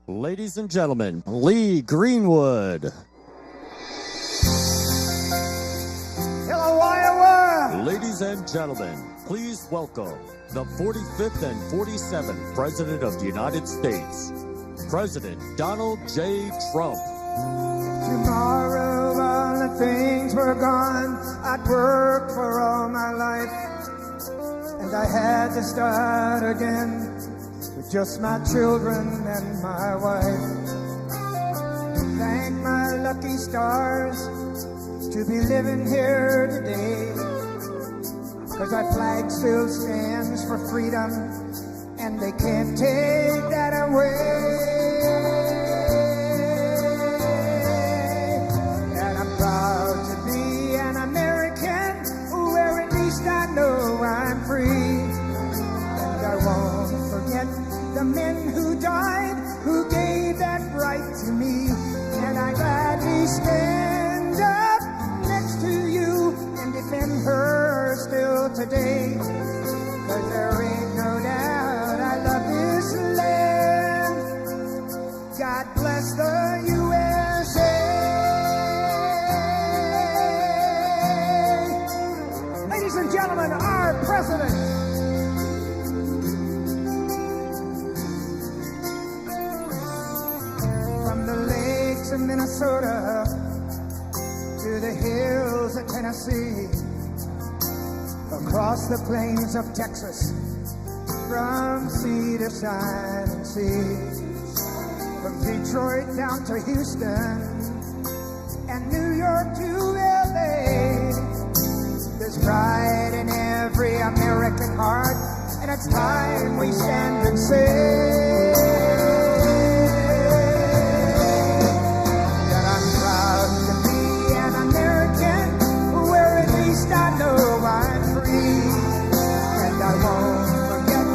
Ladies and gentlemen, Lee Greenwood. Hello, Iowa! Ladies and gentlemen, please welcome the 45th and 47th President of the United States, President Donald J. Trump. Tomorrow all the things were gone. I'd worked for all my life, and I had to start again with just my children and my wife. Thank my lucky stars to be living here today, 'cause our flag still stands for freedom, and they can't take that away. And I'm proud to be an American, where at least I know I'm free. And I the men who died, who gave that right to me. And I gladly stand up next to you and defend her still today. 'Cause there ain't no doubt I love this land. God bless the USA. Ladies and gentlemen, our president. From the lakes of Minnesota to the hills of Tennessee, across the plains of Texas, from sea to shining sea, from Detroit down to Houston and New York to LA. There's pride in every American heart, and it's time we stand and say that I'm proud to be an American, where at least I know I'm free. And I won't forget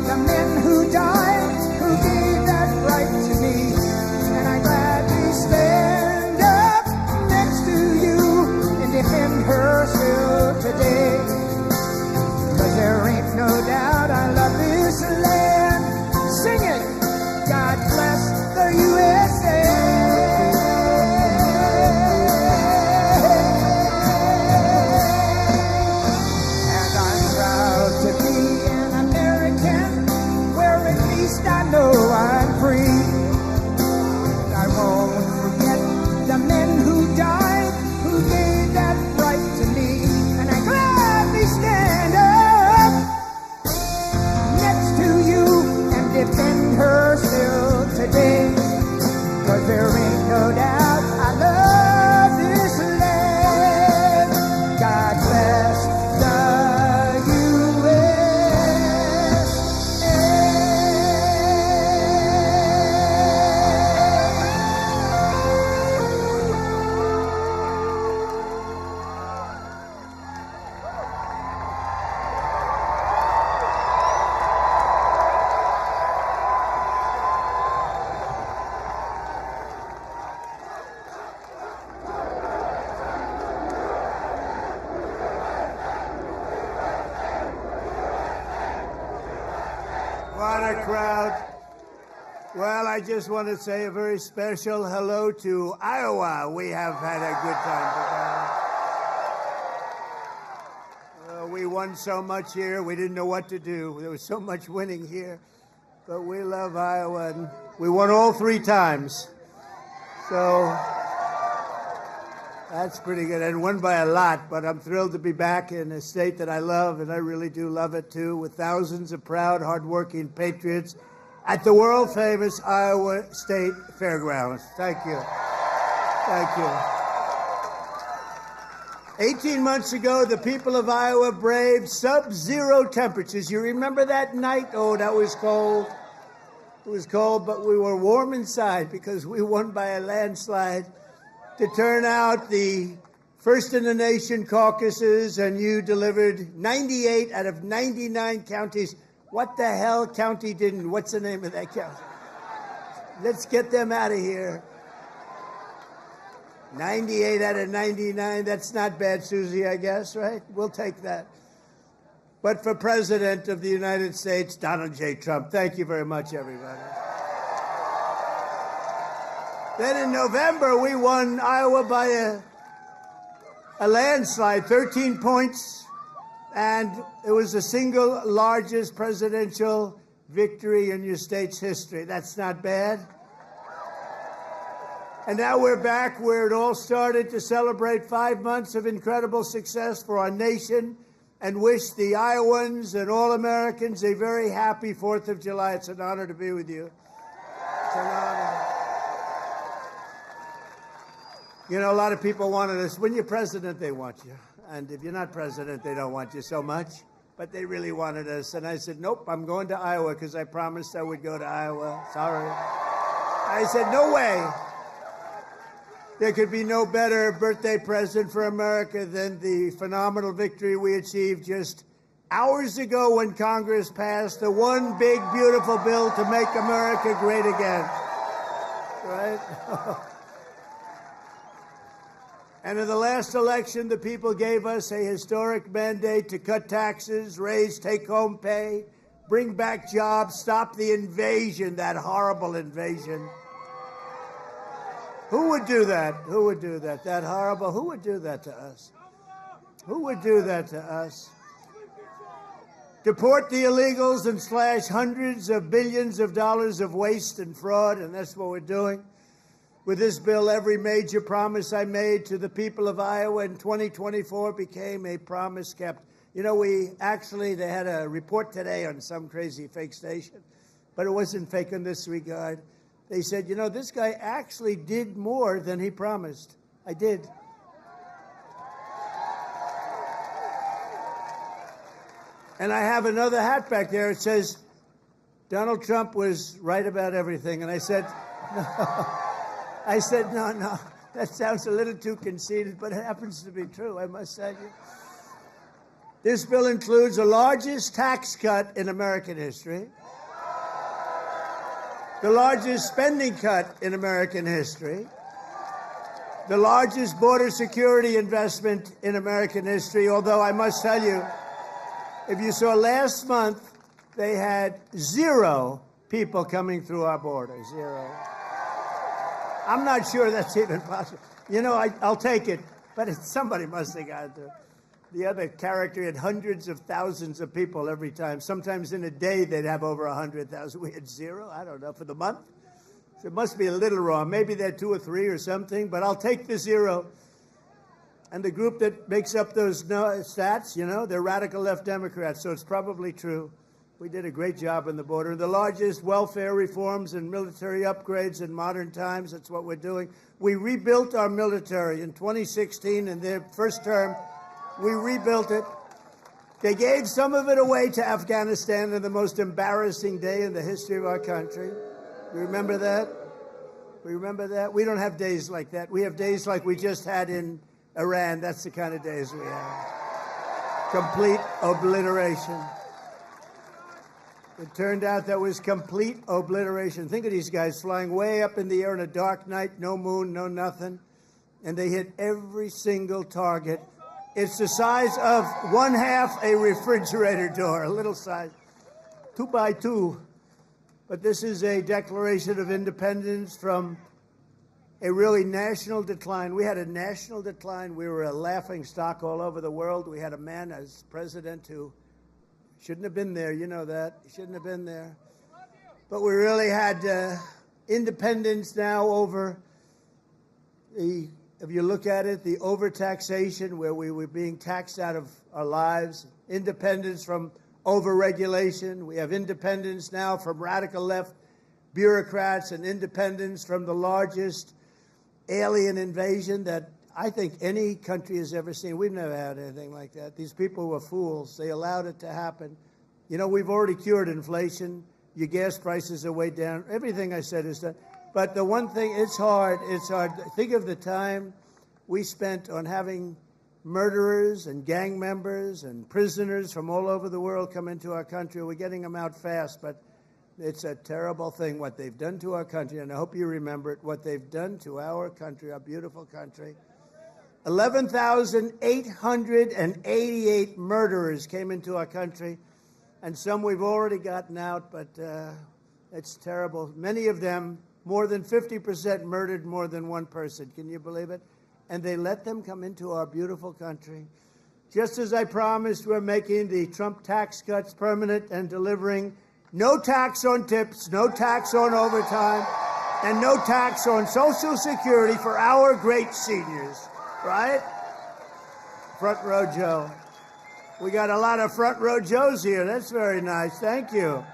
the men who died, who gave that right to me. And I gladly stand up next to you and defend her still today. 'Cause there ain't no doubt I love this land. Sing it! God bless the USA. And I'm proud to be an American, where at least I know I'm free. I won't forget the men who died, who gave that right to me. And I gladly stand up next to you and defend her still today. 'Cause there ain't no doubt I love this land. God bless the USA. What a crowd. Well, I just want to say a very special hello to Iowa. We have had a good time together. We won so much here, we didn't know what to do. There was so much winning here. But we love Iowa, and we won all 3 times. So that's pretty good, and won by a lot. But I'm thrilled to be back in a state that I love, and I really do love it too, with thousands of proud, hardworking patriots at the world-famous Iowa State Fairgrounds. Thank you. Thank you. 18 months ago, the people of Iowa braved sub-zero temperatures. You remember that night? Oh, that was cold. It was cold, but we were warm inside because we won by a landslide to turn out the first in the nation caucuses, and you delivered 98 out of 99 counties. What the hell county didn't? What's the name of that county? Let's get them out of here. 98 out of 99, that's not bad, Susie, I guess, right? We'll take that. But for President of the United States, Donald J. Trump, thank you very much, everybody. Then in November, we won Iowa by a landslide, 13 points, and it was the single largest presidential victory in your state's history. That's not bad. And now we're back where it all started, to celebrate 5 months of incredible success for our nation and wish the Iowans and all Americans a very happy 4th of July. It's an honor to be with you. It's an honor. You know, a lot of people wanted us. When you're president, they want you. And if you're not president, they don't want you so much. But they really wanted us. And I said, nope, I'm going to Iowa because I promised I would go to Iowa. Sorry. I said, no way. There could be no better birthday present for America than the phenomenal victory we achieved just hours ago when Congress passed the one big, beautiful bill to make America great again. Right? And in the last election, the people gave us a historic mandate to cut taxes, raise take-home pay, bring back jobs, stop the invasion, that horrible invasion. Who would do that? Who would do that? That horrible, who would do that to us? Who would do that to us? Deport the illegals and slash hundreds of billions of dollars of waste and fraud, and that's what we're doing. With this bill, every major promise I made to the people of Iowa in 2024 became a promise kept. You know, they had a report today on some crazy fake station, but it wasn't fake in this regard. They said, you know, this guy actually did more than he promised. I did. And I have another hat back there. It says, Donald Trump was right about everything. And I said, no. I said, no, that sounds a little too conceited, but it happens to be true, I must tell you. This bill includes the largest tax cut in American history, the largest spending cut in American history, the largest border security investment in American history, although I must tell you, if you saw last month, they had 0 people coming through our border, 0. I'm not sure that's even possible. You know, I'll take it, but somebody must have got to. The other character had hundreds of thousands of people every time. Sometimes in a day, they'd have over 100,000. We had 0, I don't know, for the month. So it must be a little wrong. Maybe they're 2 or 3 or something, but I'll take the 0. And the group that makes up those stats, you know, they're radical left Democrats, so it's probably true. We did a great job on the border. The largest welfare reforms and military upgrades in modern times, that's what we're doing. We rebuilt our military in 2016 in their first term. We rebuilt it. They gave some of it away to Afghanistan on the most embarrassing day in the history of our country. You remember that? We remember that? We don't have days like that. We have days like we just had in Iran. That's the kind of days we have. Complete obliteration. It turned out that was complete obliteration. Think of these guys flying way up in the air on a dark night, no moon, no nothing, and they hit every single target. It's the size of 1/2 a refrigerator door, a little size, 2 by 2. But this is a declaration of independence from a really national decline. We had a national decline. We were a laughing stock all over the world. We had a man as president who shouldn't have been there. You know that. He shouldn't have been there. But we really had independence now over the, if you look at it, the overtaxation where we were being taxed out of our lives, independence from overregulation. We have independence now from radical left bureaucrats and independence from the largest alien invasion that I think any country has ever seen. We've never had anything like that. These people were fools. They allowed it to happen. You know, we've already cured inflation. Your gas prices are way down. Everything I said is done. But the one thing, it's hard. It's hard. Think of the time we spent on having murderers and gang members and prisoners from all over the world come into our country. We're getting them out fast, but it's a terrible thing what they've done to our country, and I hope you remember it, what they've done to our country, our beautiful country. 11,888 murderers came into our country, and some we've already gotten out, but it's terrible. Many of them, more than 50%, murdered more than one person. Can you believe it? And they let them come into our beautiful country. Just as I promised, we're making the Trump tax cuts permanent and delivering no tax on tips, no tax on overtime, and no tax on Social Security for our great seniors. Right? Front row Joe. We got a lot of front row Joes here. That's very nice. Thank you.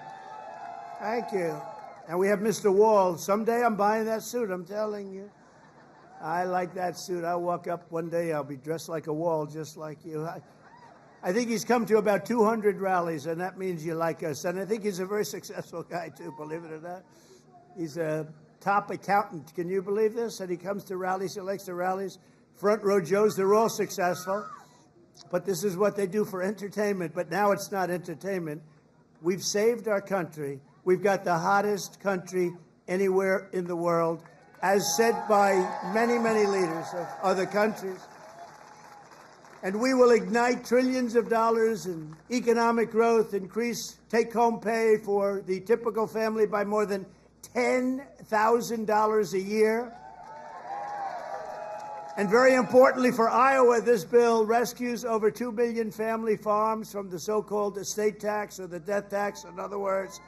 Thank you. And we have Mr. Wall. Someday I'm buying that suit, I'm telling you. I like that suit. I'll walk up one day, I'll be dressed like a Wall, just like you. I think he's come to about 200 rallies, and that means you like us. And I think he's a very successful guy, too, believe it or not. He's a top accountant. Can you believe this? And he comes to rallies, he likes the rallies. Front row Joes, they're all successful. but this is what they do for entertainment. But now it's not entertainment. We've saved our country. We've got the hottest country anywhere in the world, as said by many, many leaders of other countries. And we will ignite trillions of dollars in economic growth, increase take-home pay for the typical family by more than $10,000 a year. And very importantly for Iowa, this bill rescues over 2 million family farms from the so-called estate tax or the death tax. In other words,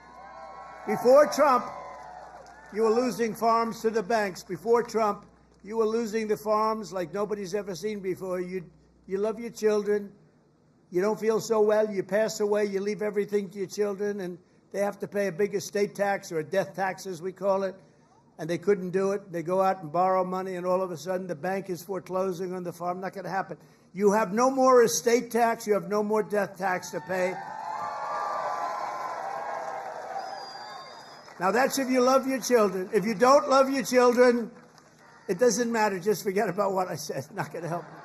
before Trump, you were losing farms to the banks. Before Trump, you were losing the farms like nobody's ever seen before. You love your children. You don't feel so well. You pass away. You leave everything to your children, and they have to pay a big estate tax or a death tax, as we call it. And they couldn't do it. They go out and borrow money, and all of a sudden the bank is foreclosing on the farm. Not going to happen. You have no more estate tax. You have no more death tax to pay. Now, that's if you love your children. If you don't love your children, it doesn't matter. Just forget about what I said. Not going to help you.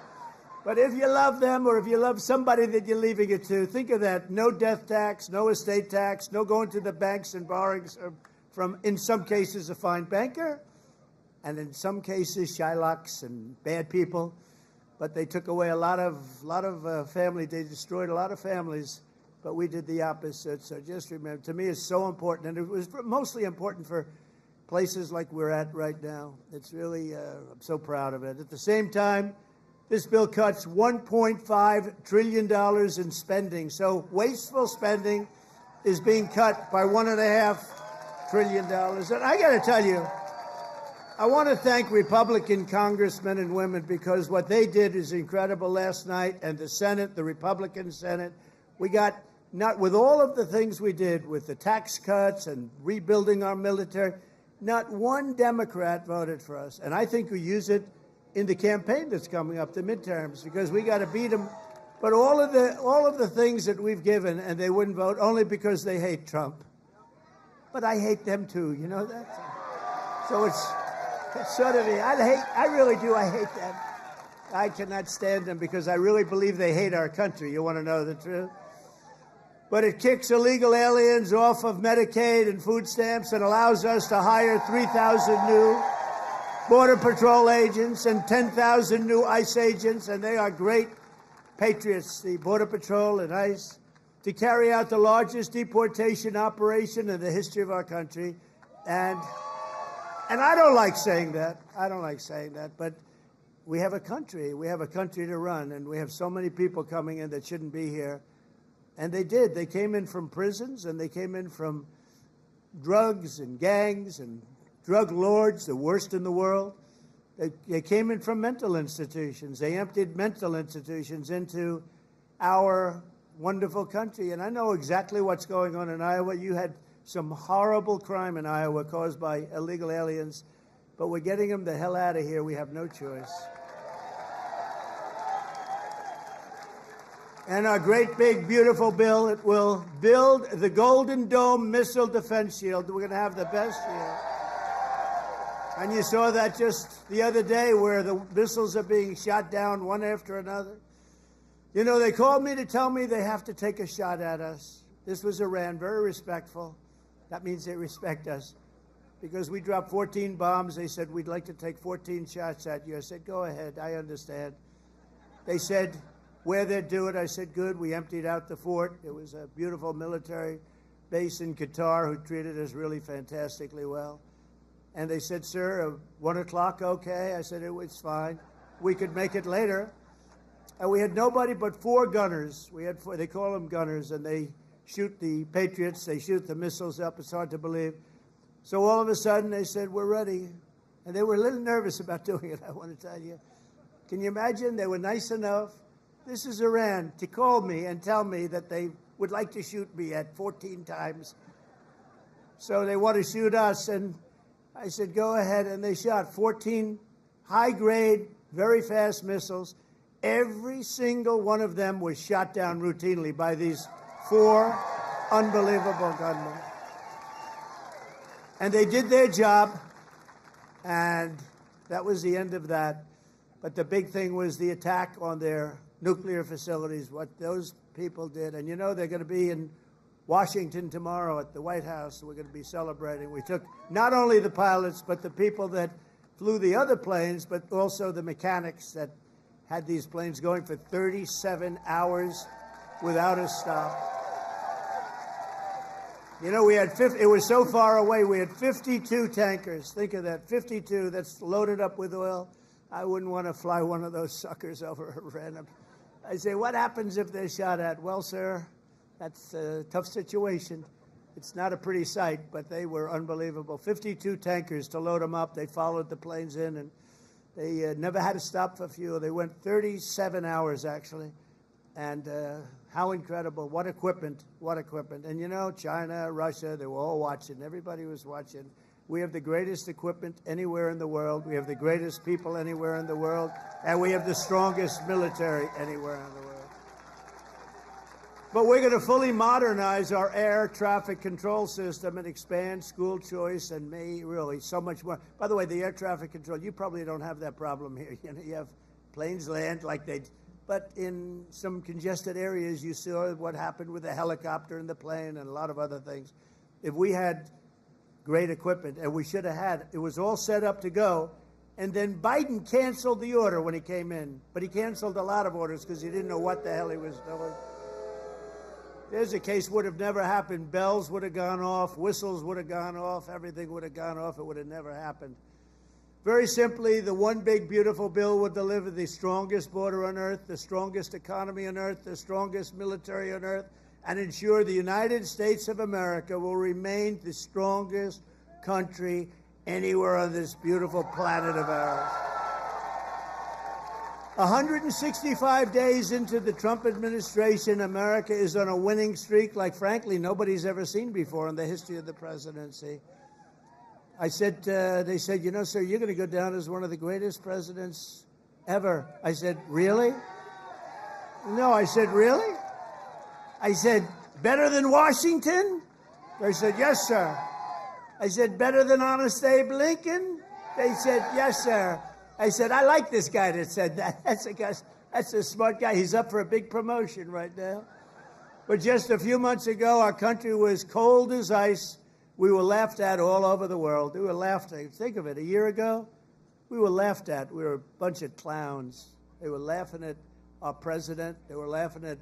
But if you love them, or if you love somebody that you're leaving it to, think of that. No death tax, no estate tax, no going to the banks and borrowing from, in some cases, a fine banker, and in some cases, Shylocks and bad people. But they took away a lot of family. They destroyed a lot of families. But we did the opposite. So just remember, to me, it's so important. And it was mostly important for places like we're at right now. It's really, I'm so proud of it. At the same time, this bill cuts $1.5 trillion in spending. So wasteful spending is being cut by $1.5 trillion. And I got to tell you, I want to thank Republican congressmen and women, because what they did is incredible last night. And the Senate, the Republican Senate, we got, not with all of the things we did with the tax cuts and rebuilding our military, not one Democrat voted for us. And I think we use it in the campaign that's coming up, the midterms, because we got to beat them. But all of the things that we've given, and they wouldn't vote only because they hate Trump. But I hate them too, you know that? So it's sort of, I really do, I hate them. I cannot stand them because I really believe they hate our country. You want to know the truth? But it kicks illegal aliens off of Medicaid and food stamps and allows us to hire 3,000 new Border Patrol agents and 10,000 new ICE agents, and they are great patriots, the Border Patrol and ICE, to carry out the largest deportation operation in the history of our country. And I don't like saying that. I don't like saying that, but we have a country. We have a country to run, and we have so many people coming in that shouldn't be here. And they did. They came in from prisons, and they came in from drugs and gangs and drug lords, the worst in the world. They came in from mental institutions. They emptied mental institutions into our wonderful country. And I know exactly what's going on in Iowa. You had some horrible crime in Iowa caused by illegal aliens, but we're getting them the hell out of here. We have no choice. And our great, big, beautiful bill, it will build the Golden Dome missile defense shield. We're going to have the best shield. And you saw that just the other day, where the missiles are being shot down one after another. You know, they called me to tell me they have to take a shot at us. This was Iran, very respectful. That means they respect us. Because we dropped 14 bombs, they said, we'd like to take 14 shots at you. I said, go ahead, I understand. They said, where they'd do it, I said, good. We emptied out the fort. It was a beautiful military base in Qatar who treated us really fantastically well. And they said, sir, 1 o'clock, okay? I said, it's fine. We could make it later. And we had nobody but 4 gunners. We had 4, they call them gunners, and they shoot the Patriots. They shoot the missiles up. It's hard to believe. So all of a sudden, they said, we're ready. And they were a little nervous about doing it, I want to tell you. Can you imagine? They were nice enough. This is Iran, to call me and tell me that they would like to shoot me at 14 times. So they want to shoot us. And I said, go ahead. And they shot 14 high-grade, very fast missiles. Every single one of them was shot down routinely by these 4 unbelievable gunmen. And they did their job, and that was the end of that. But the big thing was the attack on their nuclear facilities, what those people did. And you know, they're going to be in Washington tomorrow at the White House. We're going to be celebrating. We took not only the pilots, but the people that flew the other planes, but also the mechanics that had these planes going for 37 hours without a stop. You know, we had it was so far away, we had 52 tankers. Think of that, 52 that's loaded up with oil. I wouldn't want to fly one of those suckers over random. I say, what happens if they're shot at? Well, sir, that's a tough situation. It's not a pretty sight, but they were unbelievable. 52 tankers to load them up. They followed the planes in, and they never had to stop for fuel. They went 37 hours, actually. And how incredible. What equipment. What equipment. And, you know, China, Russia, they were all watching. Everybody was watching. We have the greatest equipment anywhere in the world. We have the greatest people anywhere in the world. And we have the strongest military anywhere in the world. But we're going to fully modernize our air traffic control system and expand school choice and really so much more. By the way, the air traffic control, you probably don't have that problem here. You know, you have planes land like they, but in some congested areas, you saw what happened with the helicopter and the plane and a lot of other things. If we had great equipment, and we should have had, it was all set up to go, and then Biden canceled the order when he came in, but he canceled a lot of orders because he didn't know what the hell he was doing. There's a case would have never happened. Bells would have gone off. Whistles would have gone off. Everything would have gone off. It would have never happened. Very simply, the one big, beautiful bill would deliver the strongest border on earth, the strongest economy on earth, the strongest military on earth, and ensure the United States of America will remain the strongest country anywhere on this beautiful planet of ours. 165 days into the Trump administration, America is on a winning streak like, frankly, nobody's ever seen before in the history of the presidency. I said, they said, you know, sir, you're going to go down as one of the greatest presidents ever. I said, really? No, I said, really? I said, better than Washington? They said, yes, sir. I said, better than Honest Abe Lincoln? They said, yes, sir. I said, I like this guy that said that. That's a smart guy. He's up for a big promotion right now. But just a few months ago, our country was cold as ice. We were laughed at all over the world. We were laughed at. Think of it. A year ago, we were laughed at. We were a bunch of clowns. They were laughing at our president. They were laughing at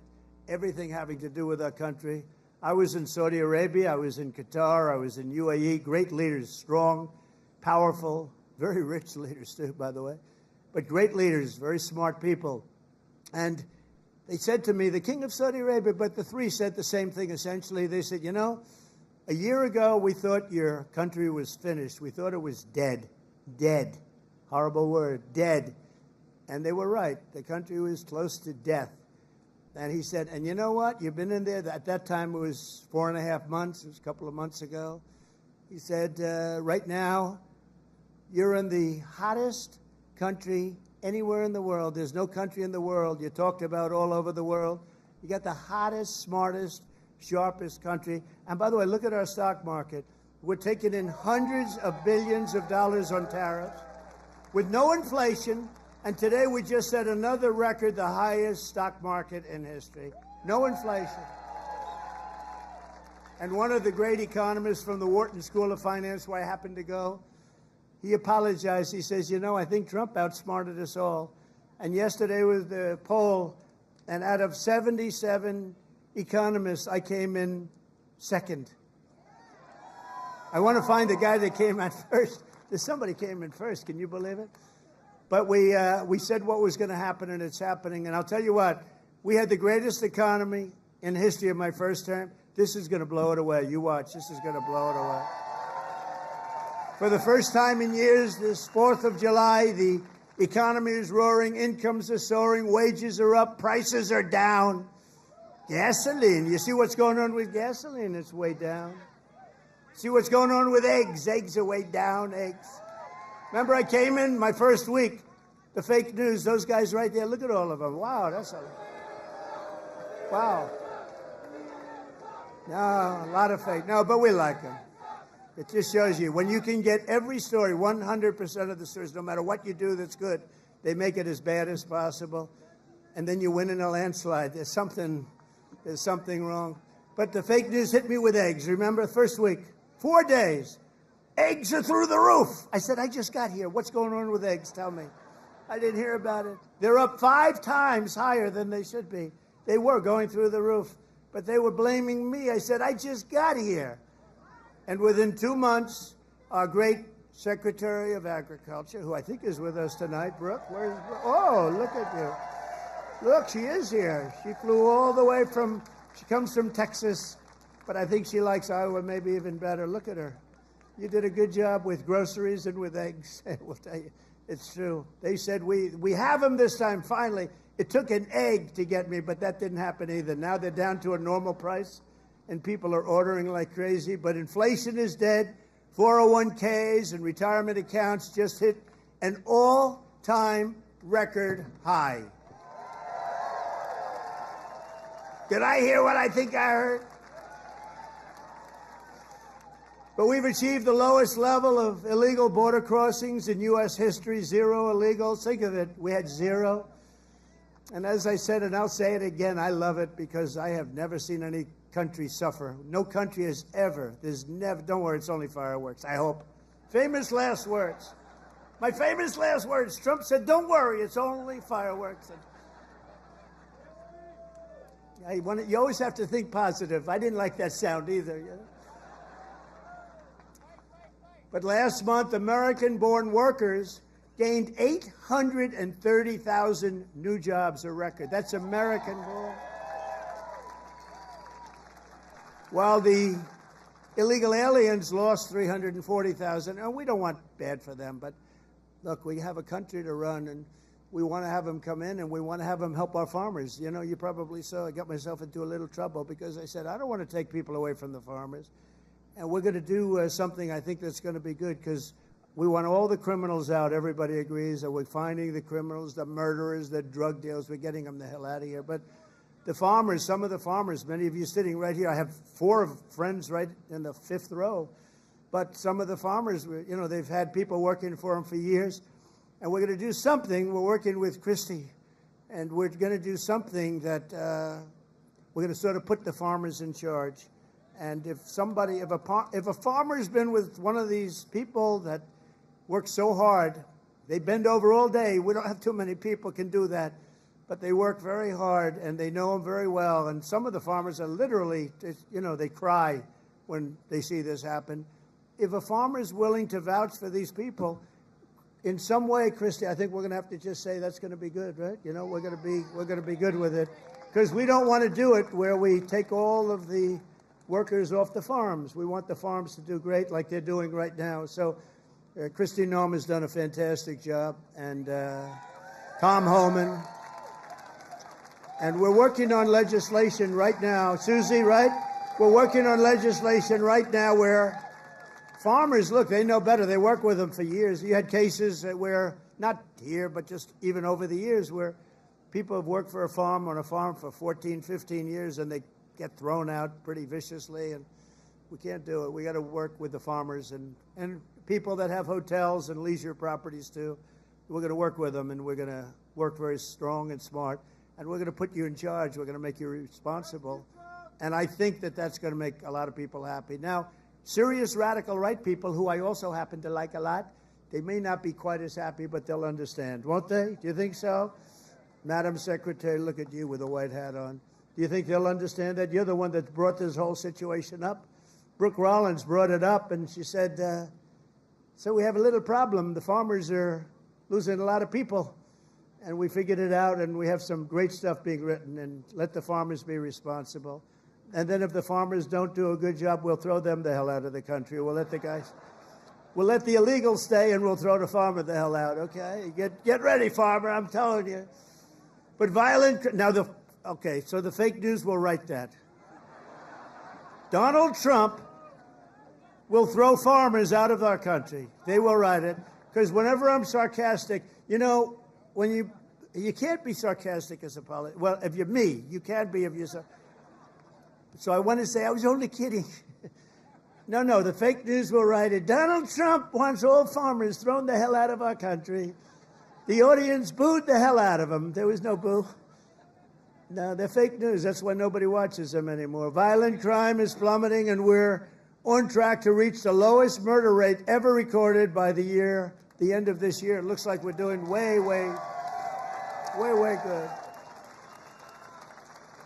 everything having to do with our country. I was in Saudi Arabia. I was in Qatar. I was in UAE. Great leaders, strong, powerful, very rich leaders, too, by the way. But great leaders, very smart people. And they said to me, the king of Saudi Arabia, but the three said the same thing, essentially. They said, you know, a year ago, we thought your country was finished. We thought it was dead. Dead. Horrible word. Dead. And they were right. The country was close to death. And he said, and you know what? You've been in there. At that time, it was 4.5 months. It was a couple of months ago. He said, right now, you're in the hottest country anywhere in the world. There's no country in the world. You talked about all over the world. You got the hottest, smartest, sharpest country. And by the way, look at our stock market. We're taking in hundreds of billions of dollars on tariffs with no inflation. And today we just set another record, the highest stock market in history. No inflation. And one of the great economists from the Wharton School of Finance, where I happened to go, he apologized. He says, you know, I think Trump outsmarted us all. And yesterday was the poll, and out of 77 economists, I came in second. I want to find the guy that came in first. Somebody came in first. Can you believe it? But we said what was going to happen, and it's happening. And I'll tell you what, we had the greatest economy in history of my first term. This is going to blow it away. You watch. This is going to blow it away. For the first time in years, this 4th of July, the economy is roaring, incomes are soaring, wages are up, prices are down. Gasoline, you see what's going on with gasoline? It's way down. See what's going on with eggs? Eggs are way down, eggs. Remember I came in my first week, the fake news, those guys right there, look at all of them. Wow, that's a... Wow. No, a lot of fake. No, but we like them. It just shows you, when you can get every story, 100% of the stories, no matter what you do that's good, they make it as bad as possible. and then you win in a landslide. There's something wrong. But the fake news hit me with eggs. Remember, first week, 4 days, eggs are through the roof. I said, I just got here. What's going on with eggs? Tell me. I didn't hear about it. They're up 5 times higher than they should be. They were going through the roof, but they were blaming me. I said, I just got here. And within 2 months, our great Secretary of Agriculture, who I think is with us tonight, Brooke, where's Brooke? Oh, look at you. Look, she is here. She flew all the way she comes from Texas, but I think she likes Iowa maybe even better. Look at her. You did a good job with groceries and with eggs. We'll tell you, it's true. They said, we have them this time, finally. It took an egg to get me, but that didn't happen either. Now they're down to a normal price, and people are ordering like crazy. But inflation is dead. 401ks and retirement accounts just hit an all-time record high. Did I hear what I think I heard? But we've achieved the lowest level of illegal border crossings in U.S. history, 0 illegals. Think of it, we had 0. And as I said, and I'll say it again, I love it because I have never seen any country suffer. No country has ever. There's never, don't worry, it's only fireworks, I hope. Famous last words. My famous last words, Trump said, don't worry, it's only fireworks. You always have to think positive. I didn't like that sound either. You know? But last month, American-born workers gained 830,000 new jobs, a record. That's American-born. While the illegal aliens lost 340,000. And we don't want bad for them, but look, we have a country to run, and we want to have them come in, and we want to have them help our farmers. You know, you probably saw I got myself into a little trouble because I said, I don't want to take people away from the farmers. And we're going to do something I think that's going to be good because we want all the criminals out. Everybody agrees that we're finding the criminals, the murderers, the drug dealers. We're getting them the hell out of here. But the farmers, some of the farmers, many of you sitting right here, I have 4 friends right in the 5th row. But some of the farmers, you know, they've had people working for them for years. And we're going to do something. We're working with Christie. And we're going to do something that we're going to sort of put the farmers in charge. And if a farmer's been with one of these people that work so hard, they bend over all day. We don't have too many people can do that. But they work very hard, and they know them very well. And some of the farmers are literally, you know, they cry when they see this happen. If a farmer is willing to vouch for these people, in some way, Christy, I think we're going to have to just say that's going to be good, right? You know, we're going to be good with it, because we don't want to do it where we take all of the workers off the farms. We want the farms to do great, like they're doing right now. So, Kristi Noem has done a fantastic job, and Tom Homan. And we're working on legislation right now. Susie, right? We're working on legislation right now where farmers, look, they know better. They work with them for years. You had cases where, not here, but just even over the years, where people have worked for on a farm for 14, 15 years, and they get thrown out pretty viciously, and we can't do it. We got to work with the farmers and people that have hotels and leisure properties, too. We're going to work with them, and we're going to work very strong and smart. And we're going to put you in charge. We're going to make you responsible. And I think that that's going to make a lot of people happy. Now, serious radical right people, who I also happen to like a lot, they may not be quite as happy, but they'll understand, won't they? Do you think so? Madam Secretary, look at you with a white hat on. Do you think they'll understand that? You're the one that brought this whole situation up. Brooke Rollins brought it up, and she said, so we have a little problem. The farmers are losing a lot of people. And we figured it out, and we have some great stuff being written, and let the farmers be responsible. And then if the farmers don't do a good job, we'll throw them the hell out of the country. We'll let the illegals stay, and we'll throw the farmer the hell out, okay? Get ready, farmer, I'm telling you. But so the fake news will write that. Donald Trump will throw farmers out of our country. They will write it, because whenever I'm sarcastic, you know, when you can't be sarcastic as a politician. Well, if you're me, you can be if you're so I want to say I was only kidding. No, the fake news will write it. Donald Trump wants all farmers thrown the hell out of our country. The audience booed the hell out of him. There was no boo. No, they're fake news. That's why nobody watches them anymore. Violent crime is plummeting, and we're on track to reach the lowest murder rate ever recorded by the end of this year. It looks like we're doing way good.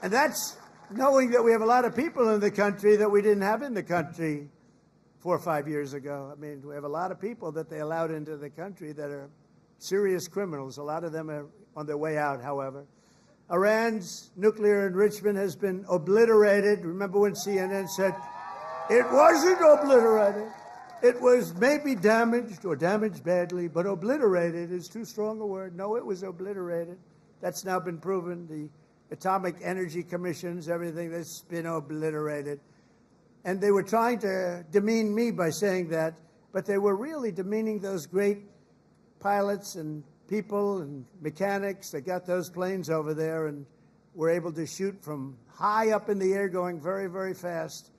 And that's knowing that we have a lot of people in the country that we didn't have in the country 4 or 5 years ago. I mean, we have a lot of people that they allowed into the country that are serious criminals. A lot of them are on their way out, however. Iran's nuclear enrichment has been obliterated. Remember when CNN said, it wasn't obliterated. It was maybe damaged or damaged badly, but obliterated is too strong a word. No, it was obliterated. That's now been proven. The Atomic Energy Commissions, everything that's been obliterated. And they were trying to demean me by saying that, but they were really demeaning those great pilots and people and mechanics that got those planes over there and were able to shoot from high up in the air going very, very fast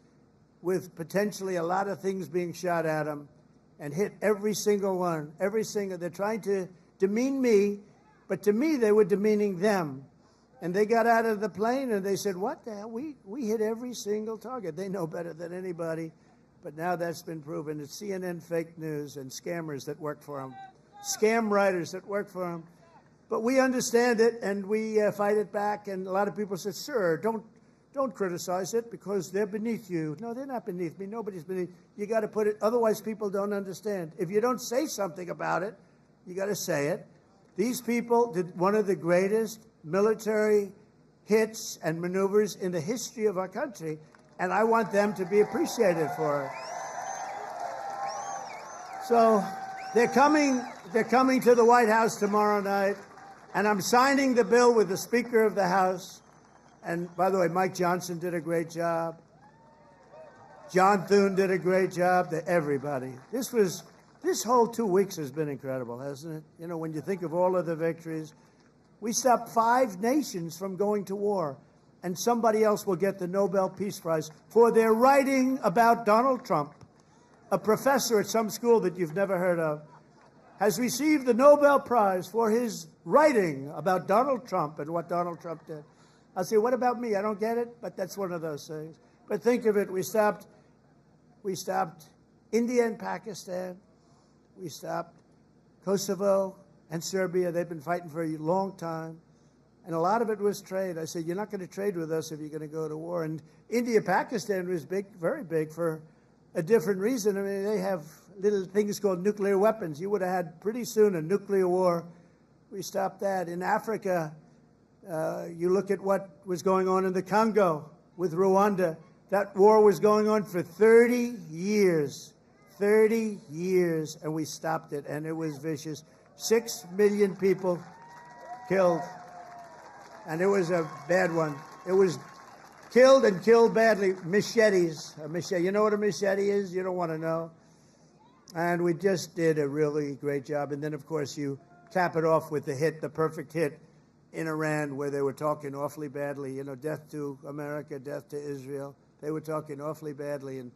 with potentially a lot of things being shot at them and hit every single one, they're trying to demean me, but to me they were demeaning them. And they got out of the plane and they said, what the hell, we hit every single target. They know better than anybody, but now that's been proven. It's CNN fake news and scammers that work for them. Scam writers that work for them. But we understand it, and we fight it back. And a lot of people say, sir, don't criticize it because they're beneath you. No, they're not beneath me. Nobody's beneath. You got to put it, otherwise people don't understand. If you don't say something about it, you got to say it. These people did one of the greatest military hits and maneuvers in the history of our country, and I want them to be appreciated for it. So they're coming to the White House tomorrow night, and I'm signing the bill with the Speaker of the House. And by the way, Mike Johnson did a great job. John Thune did a great job. Everybody. This whole 2 weeks has been incredible, hasn't it? You know, when you think of all of the victories, we stopped 5 nations from going to war, and somebody else will get the Nobel Peace Prize for their writing about Donald Trump. A professor at some school that you've never heard of has received the Nobel Prize for his writing about Donald Trump and what Donald Trump did. I'll say, what about me? I don't get it, but that's one of those things. But think of it, we stopped India and Pakistan. We stopped Kosovo and Serbia. They've been fighting for a long time. And a lot of it was trade. I said, you're not going to trade with us if you're going to go to war. And India, Pakistan was big, very big, for a different reason. I mean, they have little things called nuclear weapons. You would have had pretty soon a nuclear war. We stopped that. In Africa, you look at what was going on in the Congo with Rwanda. That war was going on for 30 years. 30 years, and we stopped it, and it was vicious. 6 million people killed, and it was a bad one. It was killed and killed badly. Machetes. A machete. You know what a machete is? You don't want to know. And we just did a really great job. And then, of course, you cap it off with the hit, the perfect hit in Iran, where they were talking awfully badly. You know, death to America, death to Israel. They were talking awfully badly, and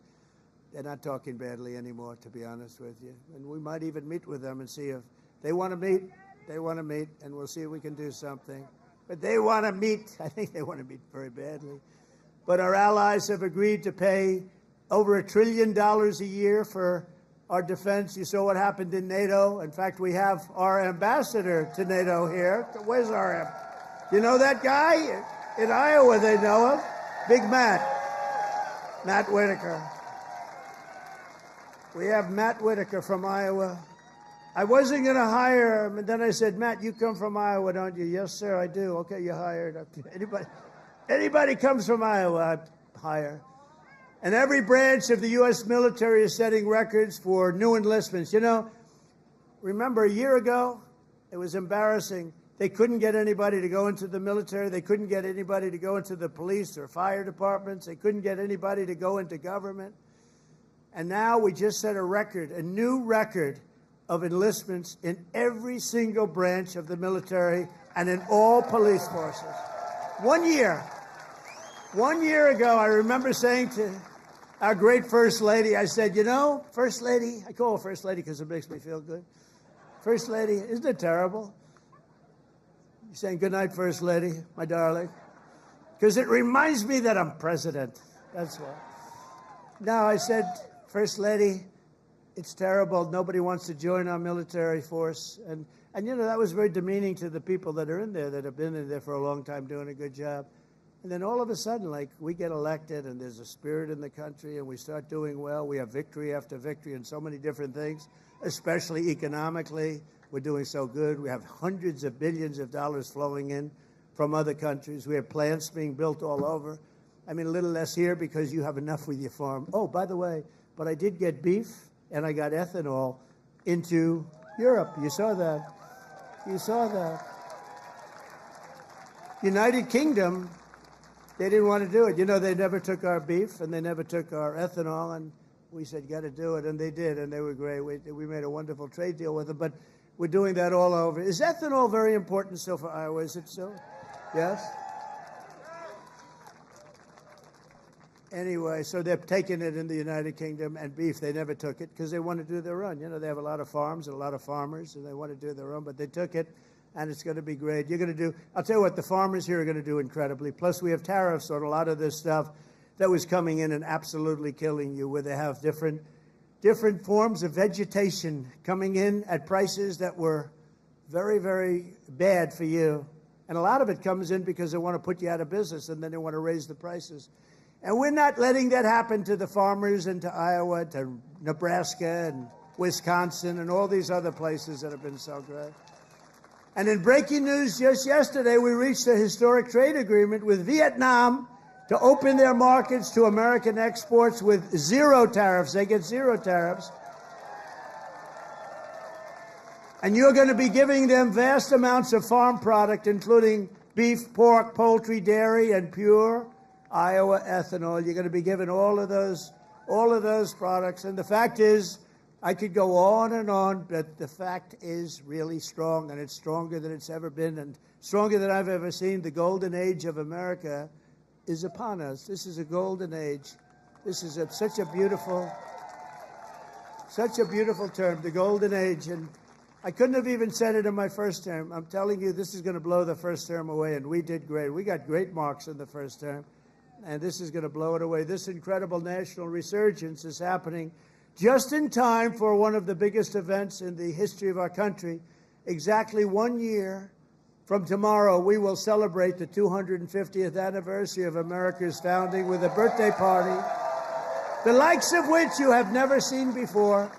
they're not talking badly anymore, to be honest with you. And we might even meet with them and see if they want to meet. They want to meet, and we'll see if we can do something. But they want to meet. I think they want to meet very badly. But our allies have agreed to pay over $1 trillion a year for our defense. You saw what happened in NATO. In fact, we have our ambassador to NATO here. Where's our You know that guy? In Iowa, they know him. Big Matt Whitaker. We have Matt Whitaker from Iowa. I wasn't going to hire him, and then I said, Matt, you come from Iowa, don't you? Yes, sir, I do. Okay, you're hired. Okay. Anybody comes from Iowa, I hire. And every branch of the U.S. military is setting records for new enlistments. You know, remember a year ago, it was embarrassing. They couldn't get anybody to go into the military. They couldn't get anybody to go into the police or fire departments. They couldn't get anybody to go into government. And now we just set a record, a new record of enlistments in every single branch of the military and in all police forces. 1 year. 1 year ago, I remember saying to our great First Lady, I said, you know, First Lady, I call her First Lady because it makes me feel good. First Lady, isn't it terrible? You're saying good night, First Lady, my darling. because it reminds me that I'm president. That's why. Now, I said, First Lady, it's terrible. Nobody wants to join our military force. And you know, that was very demeaning to the people that are in there, that have been in there for a long time doing a good job. And then all of a sudden, like, we get elected and there's a spirit in the country and we start doing well. We have victory after victory in so many different things, especially economically. We're doing so good. We have hundreds of billions of dollars flowing in from other countries. We have plants being built all over. I mean, a little less here because you have enough with your farm. Oh, by the way, but I did get beef and I got ethanol into Europe. You saw that. You saw that. United Kingdom, they didn't want to do it. You know, they never took our beef and they never took our ethanol, and we said, got to do it, and they did, and they were great. We made a wonderful trade deal with them, but we're doing that all over. Is ethanol very important still for Iowa? Is it still? Yes? Anyway, so they're taking it in the United Kingdom, and beef, they never took it because they want to do their own. You know, they have a lot of farms and a lot of farmers, and they want to do their own, but they took it, and it's going to be great. You're going to do, I'll tell you what, the farmers here are going to do incredibly. Plus, we have tariffs on a lot of this stuff that was coming in and absolutely killing you, where they have different forms of vegetation coming in at prices that were very, very bad for you. And a lot of it comes in because they want to put you out of business, and then they want to raise the prices. And we're not letting that happen to the farmers and to Iowa, to Nebraska and Wisconsin and all these other places that have been so great. And in breaking news just yesterday, we reached a historic trade agreement with Vietnam to open their markets to American exports with zero tariffs. They get zero tariffs. And you're going to be giving them vast amounts of farm product, including beef, pork, poultry, dairy, and pure Iowa ethanol. You're going to be given all of those products. And the fact is, I could go on, but the fact is really strong, and it's stronger than it's ever been, and stronger than I've ever seen. The golden age of America is upon us. This is a golden age. This is such a beautiful term, the golden age. And I couldn't have even said it in my first term. I'm telling you, this is going to blow the first term away, and we did great. We got great marks in the first term, and this is going to blow it away. This incredible national resurgence is happening just in time for one of the biggest events in the history of our country. Exactly 1 year from tomorrow, we will celebrate the 250th anniversary of America's founding with a birthday party, the likes of which you have never seen before.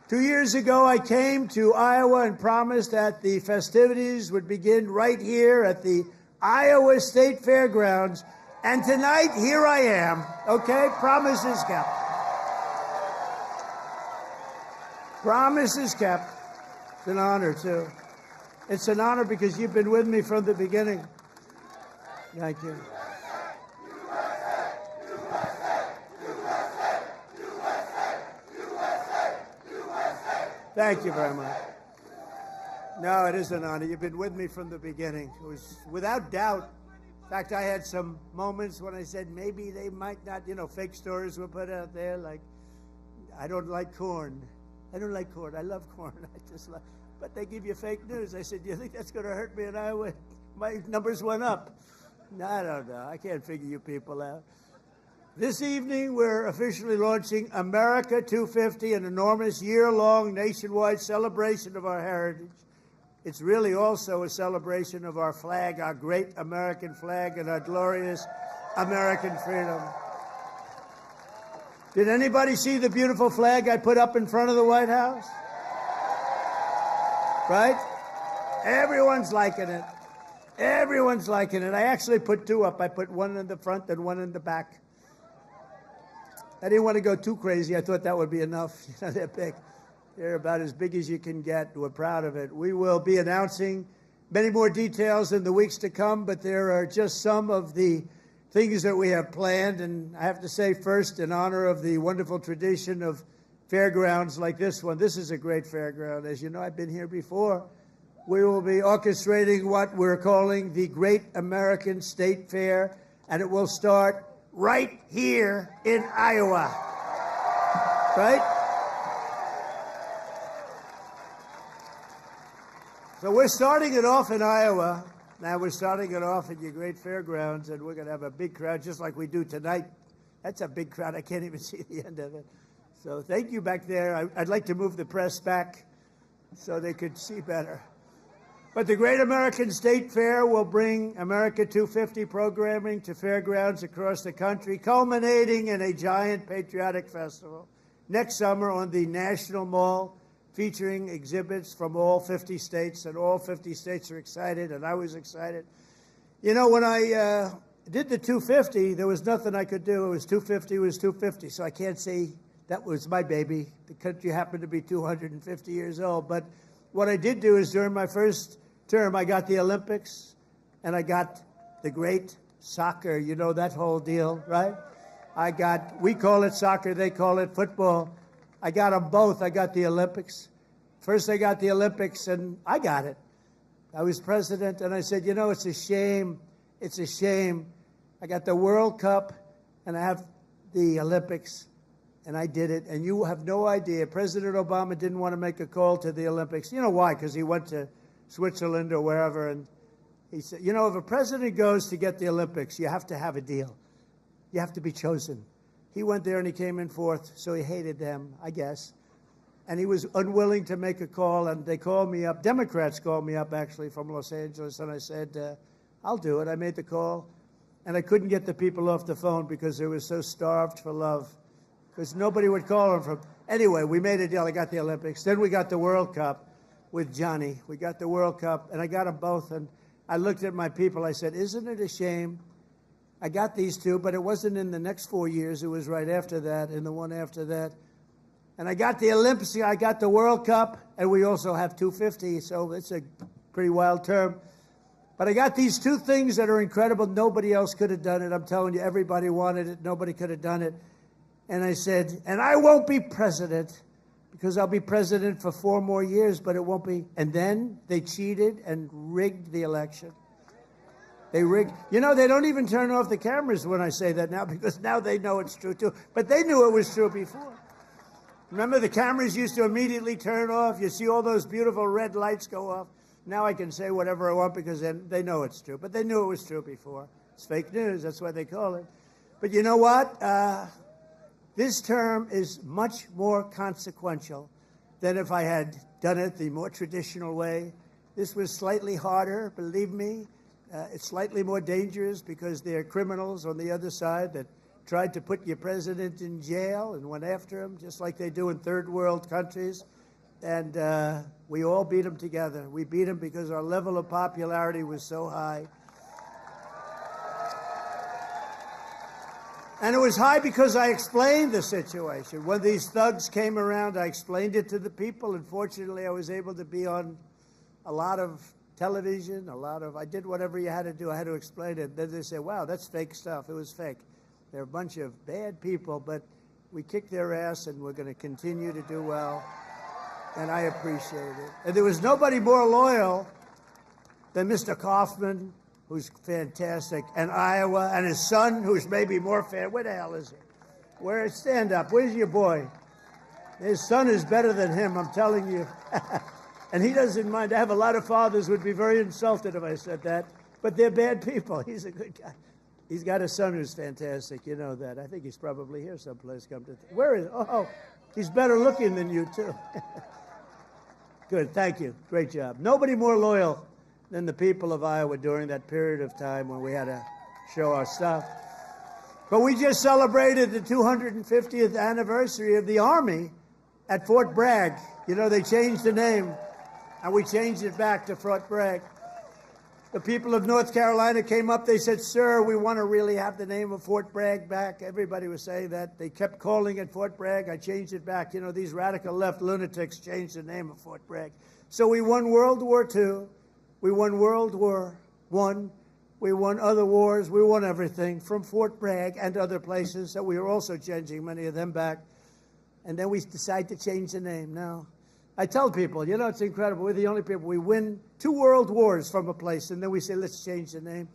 2 years ago, I came to Iowa and promised that the festivities would begin right here at the Iowa State Fairgrounds. And tonight, here I am, okay? Promises kept. Promises kept. It's an honor, too. It's an honor because you've been with me from the beginning. Thank you. Thank you very much. No, it is an honor. You've been with me from the beginning. It was without doubt. In fact, I had some moments when I said maybe they might not, fake stories were put out there like, I don't like corn. I don't like corn. I love corn. But they give you fake news. I said, do you think that's going to hurt me in Iowa? My numbers went up. No, I don't know. I can't figure you people out. This evening, we're officially launching America 250, an enormous year-long nationwide celebration of our heritage. It's really also a celebration of our flag, our great American flag, and our glorious American freedom. Did anybody see the beautiful flag I put up in front of the White House? Right? Everyone's liking it. Everyone's liking it. I actually put two up. I put one in the front and one in the back. I didn't want to go too crazy. I thought that would be enough. They're big. They're about as big as you can get. We're proud of it. We will be announcing many more details in the weeks to come, but there are just some of the things that we have planned. And I have to say first, in honor of the wonderful tradition of fairgrounds like this one, this is a great fairground. As you know, I've been here before. We will be orchestrating what we're calling the Great American State Fair, and it will start right here in Iowa. Right? So we're starting it off in Iowa, Now we're starting it off at your great fairgrounds, and we're going to have a big crowd, just like we do tonight. That's a big crowd. I can't even see the end of it. So thank you back there. I'd like to move the press back so they could see better. But the Great American State Fair will bring America 250 programming to fairgrounds across the country, culminating in a giant patriotic festival next summer on the National Mall, featuring exhibits from all 50 states, and all 50 states are excited, and I was excited. You know, when I did the 250, there was nothing I could do. It was 250, it was 250, so I can't say that was my baby. The country happened to be 250 years old, but what I did do is during my first term, I got the Olympics, and I got the great soccer, you know, that whole deal, right? We call it soccer, they call it football. I got them both. I got the Olympics. First I got the Olympics, and I got it. I was president, and I said, you know, it's a shame. It's a shame. I got the World Cup, and I have the Olympics, and I did it. And you have no idea. President Obama didn't want to make a call to the Olympics. You know why? Because he went to Switzerland or wherever, and he said, you know, if a president goes to get the Olympics, you have to have a deal. You have to be chosen. He went there and he came in fourth, so he hated them, I guess. And he was unwilling to make a call, and they called me up. Democrats called me up, actually, from Los Angeles, and I said, I'll do it. I made the call, and I couldn't get the people off the phone because they were so starved for love, because nobody would call them from. Anyway, we made a deal. I got the Olympics. Then we got the World Cup with Johnny. We got the World Cup, and I got them both, and I looked at my people. I said, isn't it a shame? I got these two, but it wasn't in the next 4 years. It was right after that and the one after that. And I got the Olympics, I got the World Cup, and we also have 250, so it's a pretty wild term. But I got these two things that are incredible. Nobody else could have done it. I'm telling you, everybody wanted it. Nobody could have done it. And I said, and I won't be president because I'll be president for 4 more years, but it won't be. And then they cheated and rigged the election. They rigged. You know, they don't even turn off the cameras when I say that now, because now they know it's true, too. But they knew it was true before. Remember, the cameras used to immediately turn off. You see all those beautiful red lights go off. Now I can say whatever I want because they know it's true. But they knew it was true before. It's fake news. That's what they call it. But you know what? This term is much more consequential than if I had done it the more traditional way. This was slightly harder, believe me. It's slightly more dangerous because there are criminals on the other side that tried to put your president in jail and went after him, just like they do in third world countries. And we all beat him together. We beat him because our level of popularity was so high. And it was high because I explained the situation. When these thugs came around, I explained it to the people. And fortunately, I was able to be on a lot of television, I did whatever you had to do. I had to explain it. Then they said, wow, that's fake stuff. It was fake. They're a bunch of bad people, but we kicked their ass, and we're going to continue to do well. And I appreciate it. And there was nobody more loyal than Mr. Kaufman, who's fantastic, and Iowa, and his son, who's maybe more fan. Where the hell is he? Stand up. Where's your boy? His son is better than him, I'm telling you. And he doesn't mind. I have a lot of fathers who would be very insulted if I said that, but they're bad people. He's a good guy. He's got a son who's fantastic. You know that. I think he's probably here someplace. Where is he? Oh, he's better looking than you, too. Good. Thank you. Great job. Nobody more loyal than the people of Iowa during that period of time when we had to show our stuff. But we just celebrated the 250th anniversary of the Army at Fort Bragg. You know, they changed the name, and we changed it back to Fort Bragg. The people of North Carolina came up. They said, sir, we want to really have the name of Fort Bragg back. Everybody was saying that. They kept calling it Fort Bragg. I changed it back. You know, these radical left lunatics changed the name of Fort Bragg. So we won World War II. We won World War I. We won other wars. We won everything from Fort Bragg and other places. So we were also changing many of them back. And then we decided to change the name. Now, I tell people, you know, it's incredible. We're the only people. We win 2 world wars from a place, and then we say, let's change the name.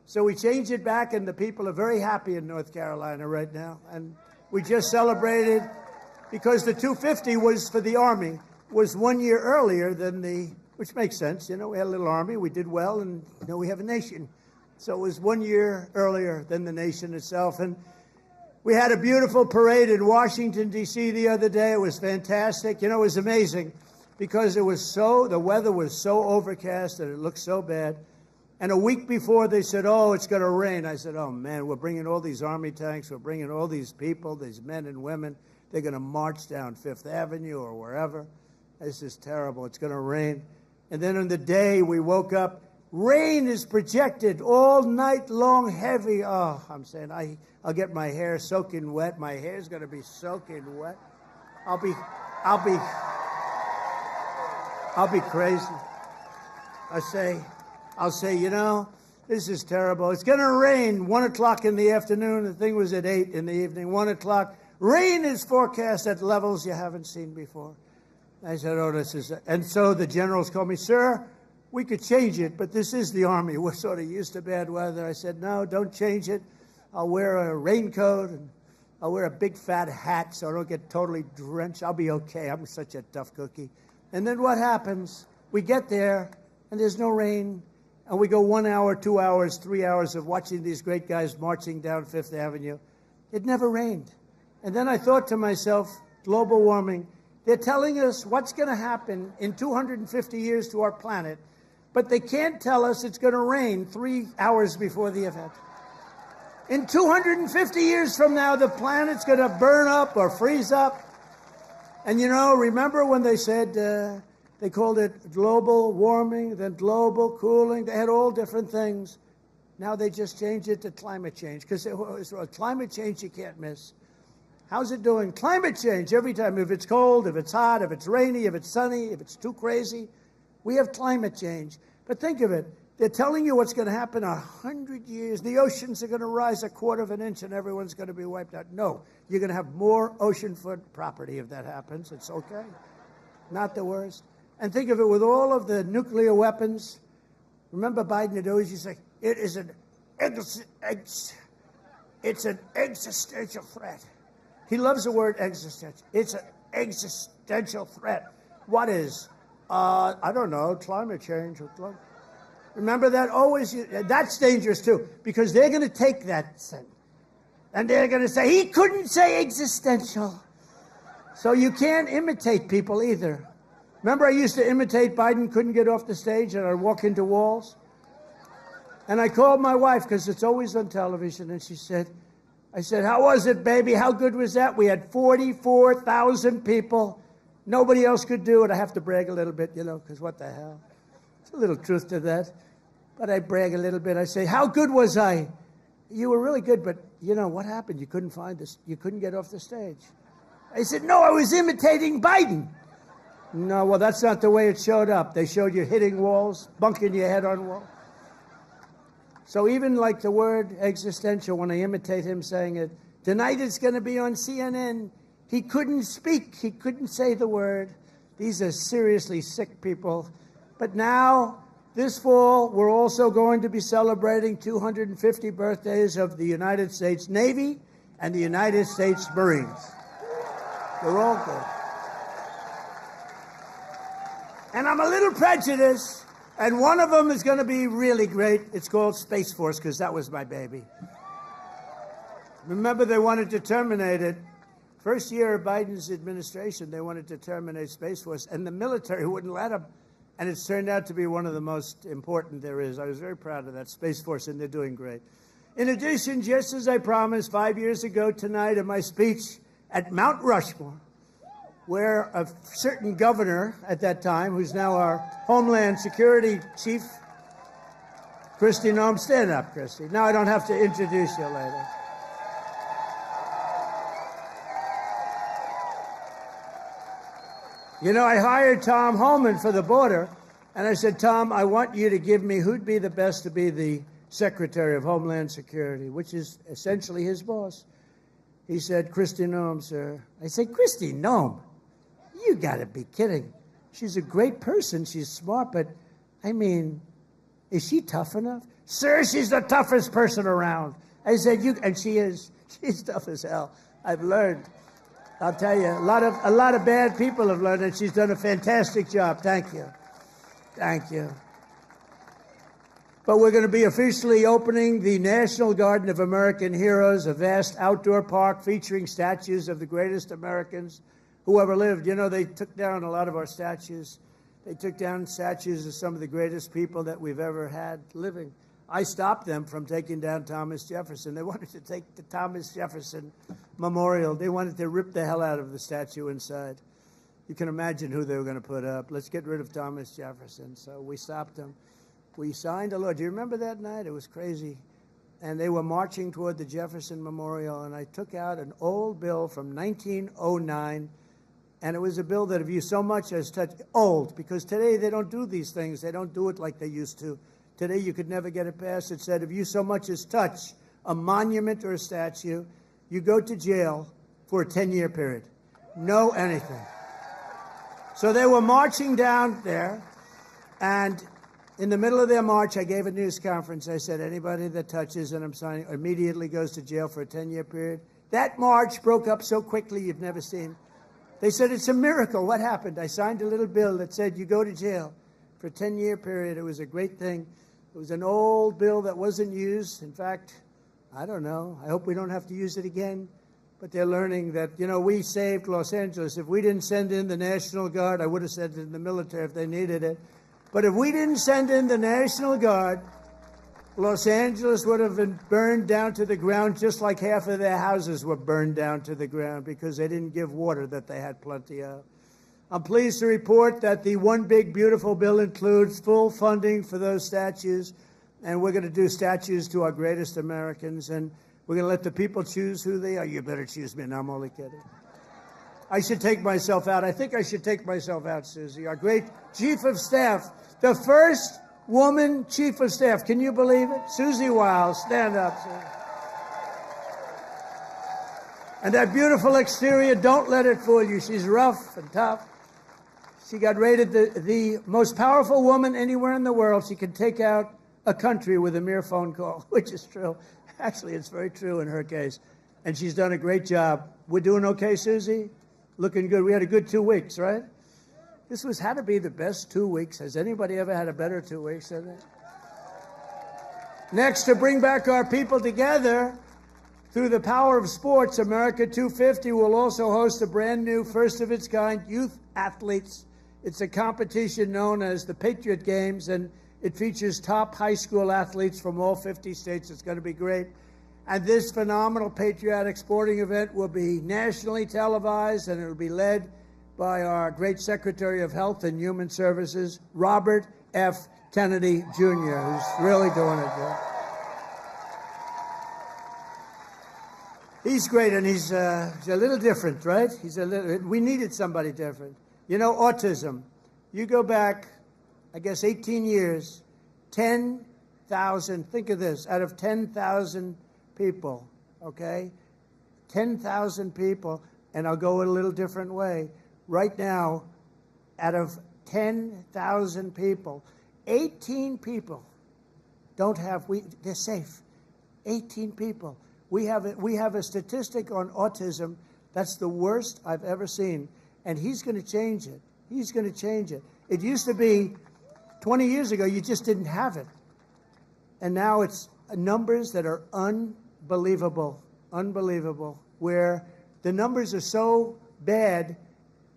So we changed it back, and the people are very happy in North Carolina right now. And we just celebrated because the 250 was for the Army, was 1 year earlier than the which makes sense. You know, we had a little army, we did well, and we have a nation. So it was 1 year earlier than the nation itself. And we had a beautiful parade in Washington, D.C. the other day. It was fantastic. You know, it was amazing because the weather was so overcast and it looked so bad. And a week before, they said, oh, it's going to rain. I said, oh, man, we're bringing all these army tanks. We're bringing all these people, these men and women. They're going to march down Fifth Avenue or wherever. This is terrible. It's going to rain. And then on the day we woke up, rain is projected all night long, heavy. Oh, I'm saying I'll get my hair soaking wet. My hair's going to be soaking wet. I'll be crazy. I'll say, you know, this is terrible. It's going to rain 1 o'clock in the afternoon. The thing was at 8 in the evening, 1 o'clock. Rain is forecast at levels you haven't seen before. I said, oh, this is... And so the generals called me, sir, we could change it, but this is the Army. We're sort of used to bad weather. I said, no, don't change it. I'll wear a raincoat, and I'll wear a big fat hat so I don't get totally drenched. I'll be okay. I'm such a tough cookie. And then what happens? We get there, and there's no rain, and we go 1 hour, 2 hours, 3 hours of watching these great guys marching down Fifth Avenue. It never rained. And then I thought to myself, global warming, they're telling us what's going to happen in 250 years to our planet, but they can't tell us it's going to rain 3 hours before the event. In 250 years from now, the planet's going to burn up or freeze up. And, you know, remember when they said they called it global warming, then global cooling? They had all different things. Now they just changed it to climate change, because climate change you can't miss. How's it doing? Climate change every time. If it's cold, if it's hot, if it's rainy, if it's sunny, if it's too crazy, we have climate change. But think of it. They're telling you what's going to happen 100 years. The oceans are going to rise 1/4 of an inch and everyone's going to be wiped out. No, you're going to have more oceanfront property if that happens. It's okay. Not the worst. And think of it, with all of the nuclear weapons. Remember Biden had always used to say, it's an existential threat. He loves the word existential. It's an existential threat. What is? I don't know, climate change. Remember that? Always, that's dangerous too, because they're going to take that thing, and they're going to say, he couldn't say existential. So you can't imitate people either. Remember I used to imitate Biden, couldn't get off the stage, and I'd walk into walls? And I called my wife, because it's always on television, and I said, how was it, baby? How good was that? We had 44,000 people. Nobody else could do it. I have to brag a little bit, you know, because what the hell? There's a little truth to that. But I brag a little bit. I say, how good was I? You were really good, but, you know, what happened? You couldn't find this. You couldn't get off the stage. I said, no, I was imitating Biden. No, well, that's not the way it showed up. They showed you hitting walls, bunking your head on walls. So even like the word existential, when I imitate him saying it, tonight it's going to be on CNN. He couldn't speak. He couldn't say the word. These are seriously sick people. But now, this fall, we're also going to be celebrating 250 birthdays of the United States Navy and the United States Marines. They're all good. And I'm a little prejudiced. And one of them is going to be really great. It's called Space Force, because that was my baby. Remember, they wanted to terminate it. First year of Biden's administration, they wanted to terminate Space Force, and the military wouldn't let them. And it's turned out to be one of the most important there is. I was very proud of that Space Force, and they're doing great. In addition, just as I promised 5 years ago tonight in my speech at Mount Rushmore, where a certain governor at that time, who's now our Homeland Security Chief, Kristi Noem, stand up, Kristi. Now I don't have to introduce you later. You know, I hired Tom Homan for the border, and I said, Tom, I want you to give me who'd be the best to be the Secretary of Homeland Security, which is essentially his boss. He said, Kristi Noem, sir. I said, Kristi Noem? You got to be kidding. She's a great person. She's smart, but, I mean, is she tough enough? Sir, she's the toughest person around. I said, and she is. She's tough as hell. I've learned. I'll tell you, a lot of bad people have learned, and she's done a fantastic job. Thank you. Thank you. But we're going to be officially opening the National Garden of American Heroes, a vast outdoor park featuring statues of the greatest Americans who ever lived. You know, they took down a lot of our statues. They took down statues of some of the greatest people that we've ever had living. I stopped them from taking down Thomas Jefferson. They wanted to take the Thomas Jefferson Memorial. They wanted to rip the hell out of the statue inside. You can imagine who they were going to put up. Let's get rid of Thomas Jefferson. So we stopped them. We signed a law. Do you remember that night? It was crazy. And they were marching toward the Jefferson Memorial, and I took out an old bill from 1909, and it was a bill that if you so much as touched, old, because today they don't do these things. They don't do it like they used to. Today you could never get it passed. It said if you so much as touch a monument or a statue, you go to jail for a 10-year period. No anything. So they were marching down there, and in the middle of their march, I gave a news conference. I said, anybody that touches, and I'm signing, immediately goes to jail for a 10-year period. That march broke up so quickly you've never seen. They said, it's a miracle. What happened? I signed a little bill that said you go to jail for a 10-year period. It was a great thing. It was an old bill that wasn't used. In fact, I don't know. I hope we don't have to use it again. But they're learning that, you know, we saved Los Angeles. If we didn't send in the National Guard, I would have sent it in the military if they needed it. But if we didn't send in the National Guard, Los Angeles would have been burned down to the ground just like half of their houses were burned down to the ground because they didn't give water that they had plenty of. I'm pleased to report that the One Big Beautiful Bill includes full funding for those statues, and we're going to do statues to our greatest Americans, and we're going to let the people choose who they are. You better choose me. No, I'm only kidding. I should take myself out. I think I should take myself out, Susie. Our great Chief of Staff, the first woman Chief of Staff. Can you believe it? Susie Wiles, stand up, Susie. And that beautiful exterior, don't let it fool you. She's rough and tough. She got rated the most powerful woman anywhere in the world. She can take out a country with a mere phone call, which is true. Actually, it's very true in her case. And she's done a great job. We're doing okay, Susie? Looking good. We had a good 2 weeks, right? This had to be the best 2 weeks. Has anybody ever had a better 2 weeks than that? Next, to bring back our people together through the power of sports, America 250 will also host a brand new, first-of-its-kind youth athletes. It's a competition known as the Patriot Games, and it features top high school athletes from all 50 states. It's going to be great. And this phenomenal patriotic sporting event will be nationally televised, and it will be led by our great Secretary of Health and Human Services, Robert F. Kennedy, Jr., who's really doing it good. He's great, and he's a little different, right? We needed somebody different. You know, autism. You go back, I guess, 18 years, 10,000, think of this, out of 10,000 people, okay? 10,000 people, and I'll go a little different way. Right now, out of 10,000 people, 18 people they're safe. 18 people. We have a statistic on autism that's the worst I've ever seen, and he's going to change it. He's going to change it. It used to be 20 years ago, you just didn't have it. And now it's numbers that are unbelievable, where the numbers are so bad,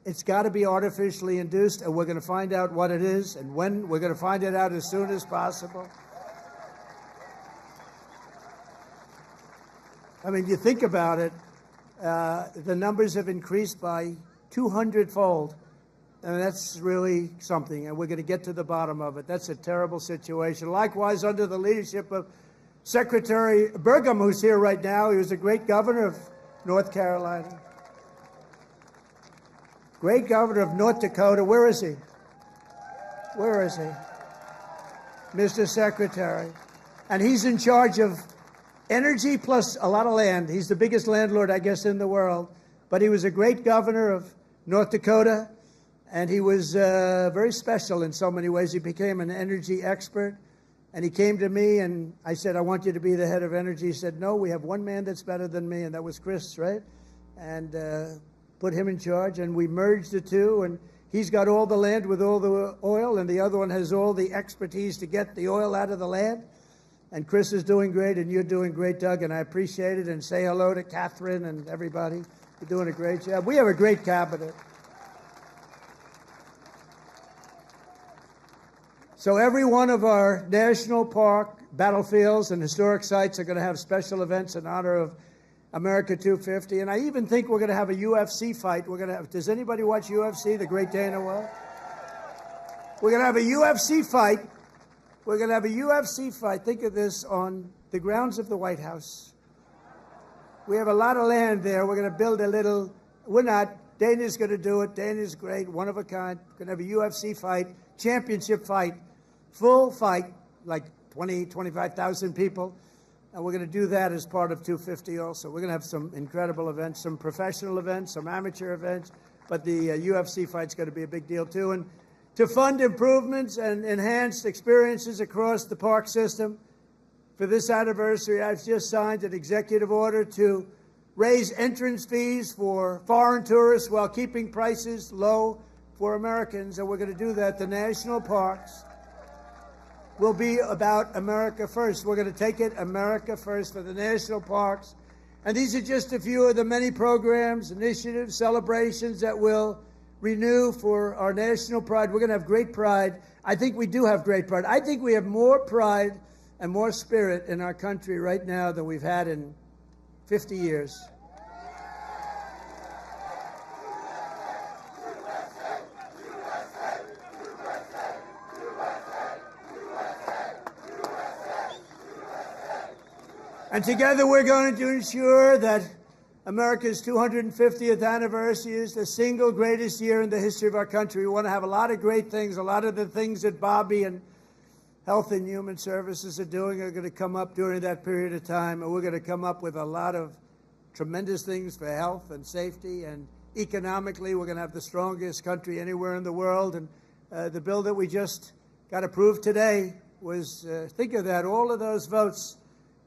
it's got to be artificially induced, and we're going to find out what it is and when. We're going to find it out as soon as possible. I mean, you think about it, the numbers have increased by 200-fold, and that's really something, and we're going to get to the bottom of it. That's a terrible situation. Likewise, under the leadership of Secretary Burgum, who's here right now, he was a great governor of North Carolina. Great governor of North Dakota. Where is he? Where is he? Mr. Secretary. And he's in charge of energy plus a lot of land. He's the biggest landlord, I guess, in the world. But he was a great governor of North Dakota, and he was very special in so many ways. He became an energy expert, and he came to me, and I said, I want you to be the head of energy. He said, no, we have one man that's better than me, and that was Chris, right? And put him in charge, and we merged the two, and He's got all the land with all the oil, and the other one has all the expertise to get the oil out of the land. And Chris is doing great, and you're doing great, Doug, and I appreciate it. And say hello to Catherine and everybody. You're doing a great job. We have a great cabinet. So every one of our national park, battlefields, and historic sites are going to have special events in honor of America 250. And I even think we're going to have a UFC fight. We're going to have, does anybody watch UFC, the Great Dana White? We're going to have a UFC fight. We're going to have a UFC fight. Think of this, on the grounds of the White House. We have a lot of land there. We're going to build a little, we're not, Dana's going to do it. Dana's great, one of a kind. We're going to have a UFC fight, championship fight, full fight, like 20, 25,000 people. And we're going to do that as part of 250 also. We're going to have some incredible events, some professional events, some amateur events, but the UFC fight's going to be a big deal too. And to fund improvements and enhanced experiences across the park system, for this anniversary, I've just signed an executive order to raise entrance fees for foreign tourists while keeping prices low for Americans. And we're going to do that. The national parks will be about America first. We're going to take it America first for the national parks. And these are just a few of the many programs, initiatives, celebrations that will renew for our national pride. We're going to have great pride. I think we do have great pride. I think we have more pride and more spirit in our country right now than we've had in 50 years. And together we're going to ensure that America's 250th anniversary is the single greatest year in the history of our country. We want to have a lot of great things. A lot of the things that Bobby and Health and Human Services are doing are going to come up during that period of time. And we're going to come up with a lot of tremendous things for health and safety. And economically, we're going to have the strongest country anywhere in the world. And the bill that we just got approved today was, think of that, all of those votes.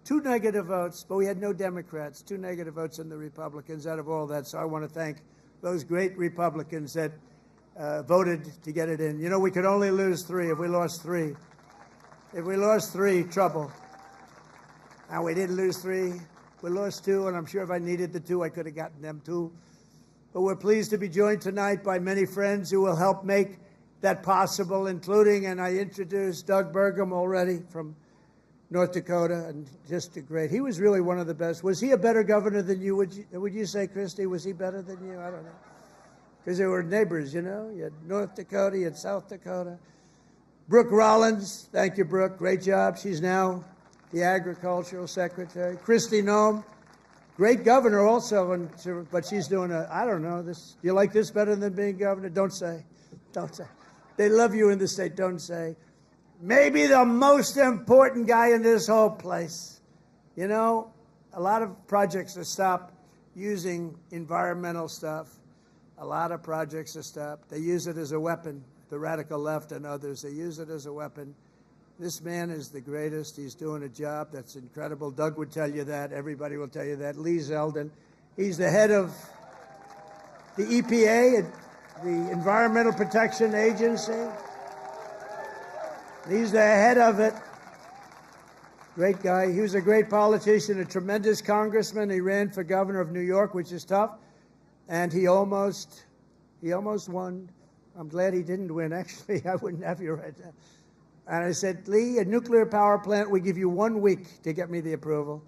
2 negative votes, but we had no Democrats. 2 negative votes in the Republicans out of all that. So I want to thank those great Republicans that voted to get it in. You know, we could only lose 3. If we lost 3, trouble. And we didn't lose 3. We lost 2, and I'm sure if I needed the 2, I could have gotten them too. But we're pleased to be joined tonight by many friends who will help make that possible, including, and I introduced Doug Burgum already from North Dakota, and just a great. He was really one of the best. Was he a better governor than you? Would you say, Christy? Was he better than you? I don't know. Because they were neighbors, you know. You had North Dakota, you had South Dakota. Brooke Rollins, thank you, Brooke. Great job. She's now the Agricultural Secretary. Kristi Noem, great governor also, but she's doing I don't know, this. Do you like this better than being governor? Don't say. Don't say. They love you in the state. Don't say. Maybe the most important guy in this whole place. You know, a lot of projects have stopped using environmental stuff. A lot of projects have stopped. They use it as a weapon, the radical left and others. They use it as a weapon. This man is the greatest. He's doing a job that's incredible. Doug would tell you that. Everybody will tell you that. Lee Zeldin. He's the head of the EPA, the Environmental Protection Agency. He's the head of it. Great guy. He was a great politician, a tremendous congressman. He ran for governor of New York, which is tough. And he almost won. I'm glad he didn't win, actually. I wouldn't have you right now. And I said, Lee, a nuclear power plant, we give you 1 week to get me the approval.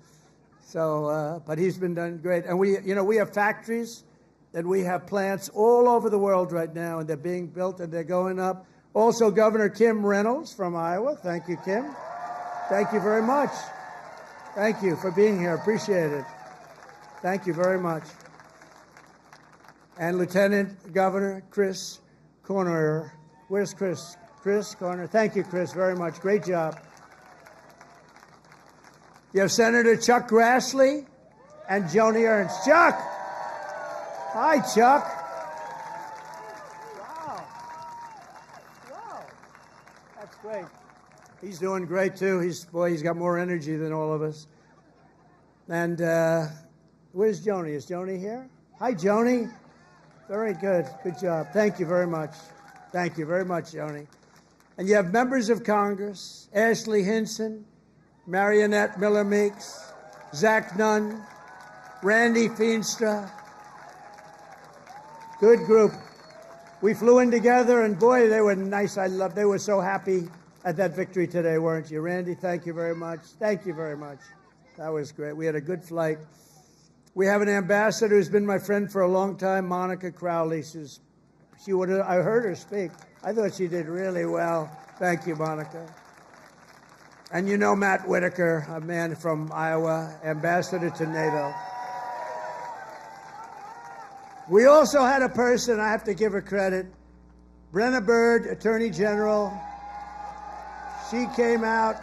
So, but he's been done great. And we have factories and we have plants all over the world right now, and they're being built and they're going up. Also, Governor Kim Reynolds from Iowa. Thank you, Kim. Thank you very much. Thank you for being here. Appreciate it. Thank you very much. And Lieutenant Governor Chris Corner. Where's Chris? Chris Corner. Thank you, Chris, very much. Great job. You have Senator Chuck Grassley and Joni Ernst. Chuck! Hi, Chuck. That's great. He's doing great, too. He's got more energy than all of us. And where's Joni? Is Joni here? Hi, Joni. Very good. Good job. Thank you very much. Thank you very much, Joni. And you have members of Congress, Ashley Hinson, Marionette Miller Meeks, Zach Nunn, Randy Feenstra. Good group. We flew in together, and boy, they were nice. They were so happy at that victory today, weren't you? Randy, thank you very much. Thank you very much. That was great. We had a good flight. We have an ambassador who's been my friend for a long time, Monica Crowley. I heard her speak. I thought she did really well. Thank you, Monica. And you know Matt Whitaker, a man from Iowa, ambassador to NATO. We also had a person, I have to give her credit, Brenna Bird, Attorney General. She came out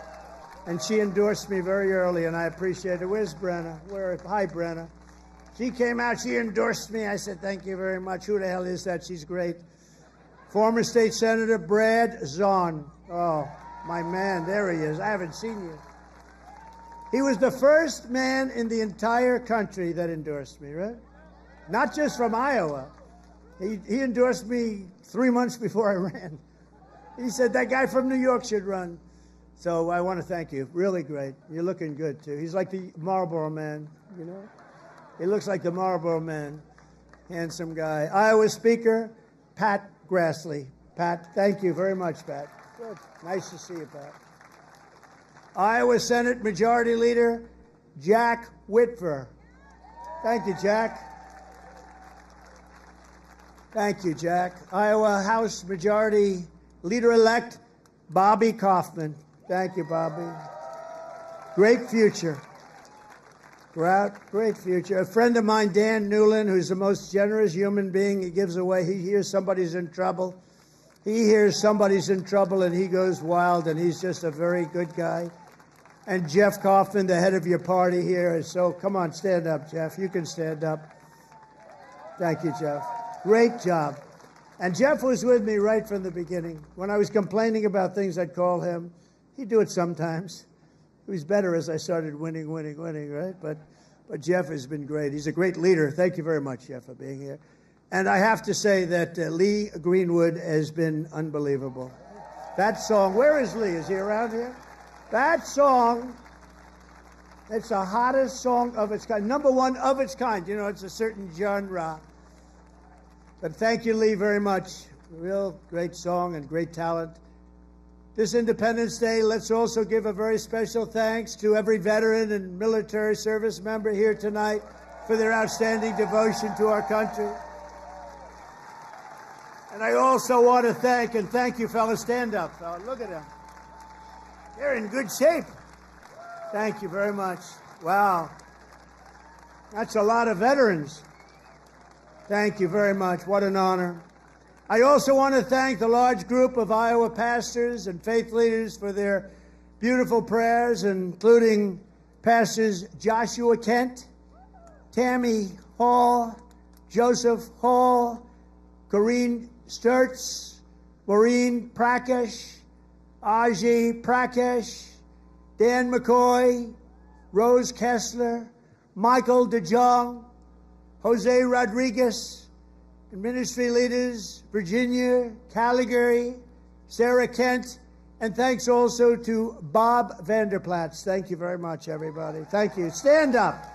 and she endorsed me very early, and I appreciate it. Where's Brenna? Hi, Brenna. She came out, she endorsed me. I said, thank you very much. Who the hell is that? She's great. Former State Senator Brad Zahn. Oh, my man, there he is. I haven't seen you. He was the first man in the entire country that endorsed me, right? Not just from Iowa. He endorsed me 3 months before I ran. He said, that guy from New York should run. So I want to thank you. Really great. You're looking good, too. He's like the Marlboro Man, you know? He looks like the Marlboro Man. Handsome guy. Iowa Speaker, Pat Grassley. Pat, thank you very much, Pat. Good. Nice to see you, Pat. Iowa Senate Majority Leader, Jack Whitver. Thank you, Jack. Thank you, Jack. Iowa House Majority Leader-elect, Bobby Kaufman. Thank you, Bobby. Great future. Great future. A friend of mine, Dan Newland, who's the most generous human being. He gives away. He hears somebody's in trouble. He hears somebody's in trouble, and he goes wild, and he's just a very good guy. And Jeff Kaufman, the head of your party here. So come on, stand up, Jeff. You can stand up. Thank you, Jeff. Great job. And Jeff was with me right from the beginning. When I was complaining about things, I'd call him. He'd do it sometimes. It was better as I started winning, right? But Jeff has been great. He's a great leader. Thank you very much, Jeff, for being here. And I have to say that Lee Greenwood has been unbelievable. That song, where is Lee? Is he around here? That song, it's the hottest song of its kind. Number one of its kind. You know, it's a certain genre. But thank you, Lee, very much. Real great song and great talent. This Independence Day, let's also give a very special thanks to every veteran and military service member here tonight for their outstanding devotion to our country. And I also want to thank you, fellas. Stand up, fellas. Look at them. They're in good shape. Thank you very much. Wow. That's a lot of veterans. Thank you very much. What an honor. I also want to thank the large group of Iowa pastors and faith leaders for their beautiful prayers, including Pastors Joshua Kent, Tammy Hall, Joseph Hall, Corrine Sturts, Maureen Prakash, Aji Prakash, Dan McCoy, Rose Kessler, Michael DeJong, Jose Rodriguez, and ministry leaders, Virginia Caligari, Sarah Kent, and thanks also to Bob Vanderplatz. Thank you very much, everybody. Thank you. Stand up.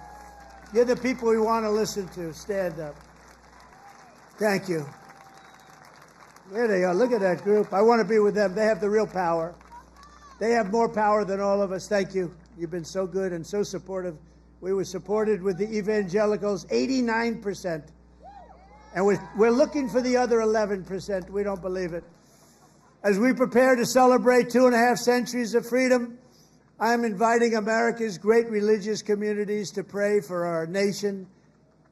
You're the people we want to listen to. Stand up. Thank you. There they are. Look at that group. I want to be with them. They have the real power. They have more power than all of us. Thank you. You've been so good and so supportive. We were supported with the evangelicals, 89%. And we're looking for the other 11%. We don't believe it. As we prepare to celebrate 2.5 centuries of freedom, I am inviting America's great religious communities to pray for our nation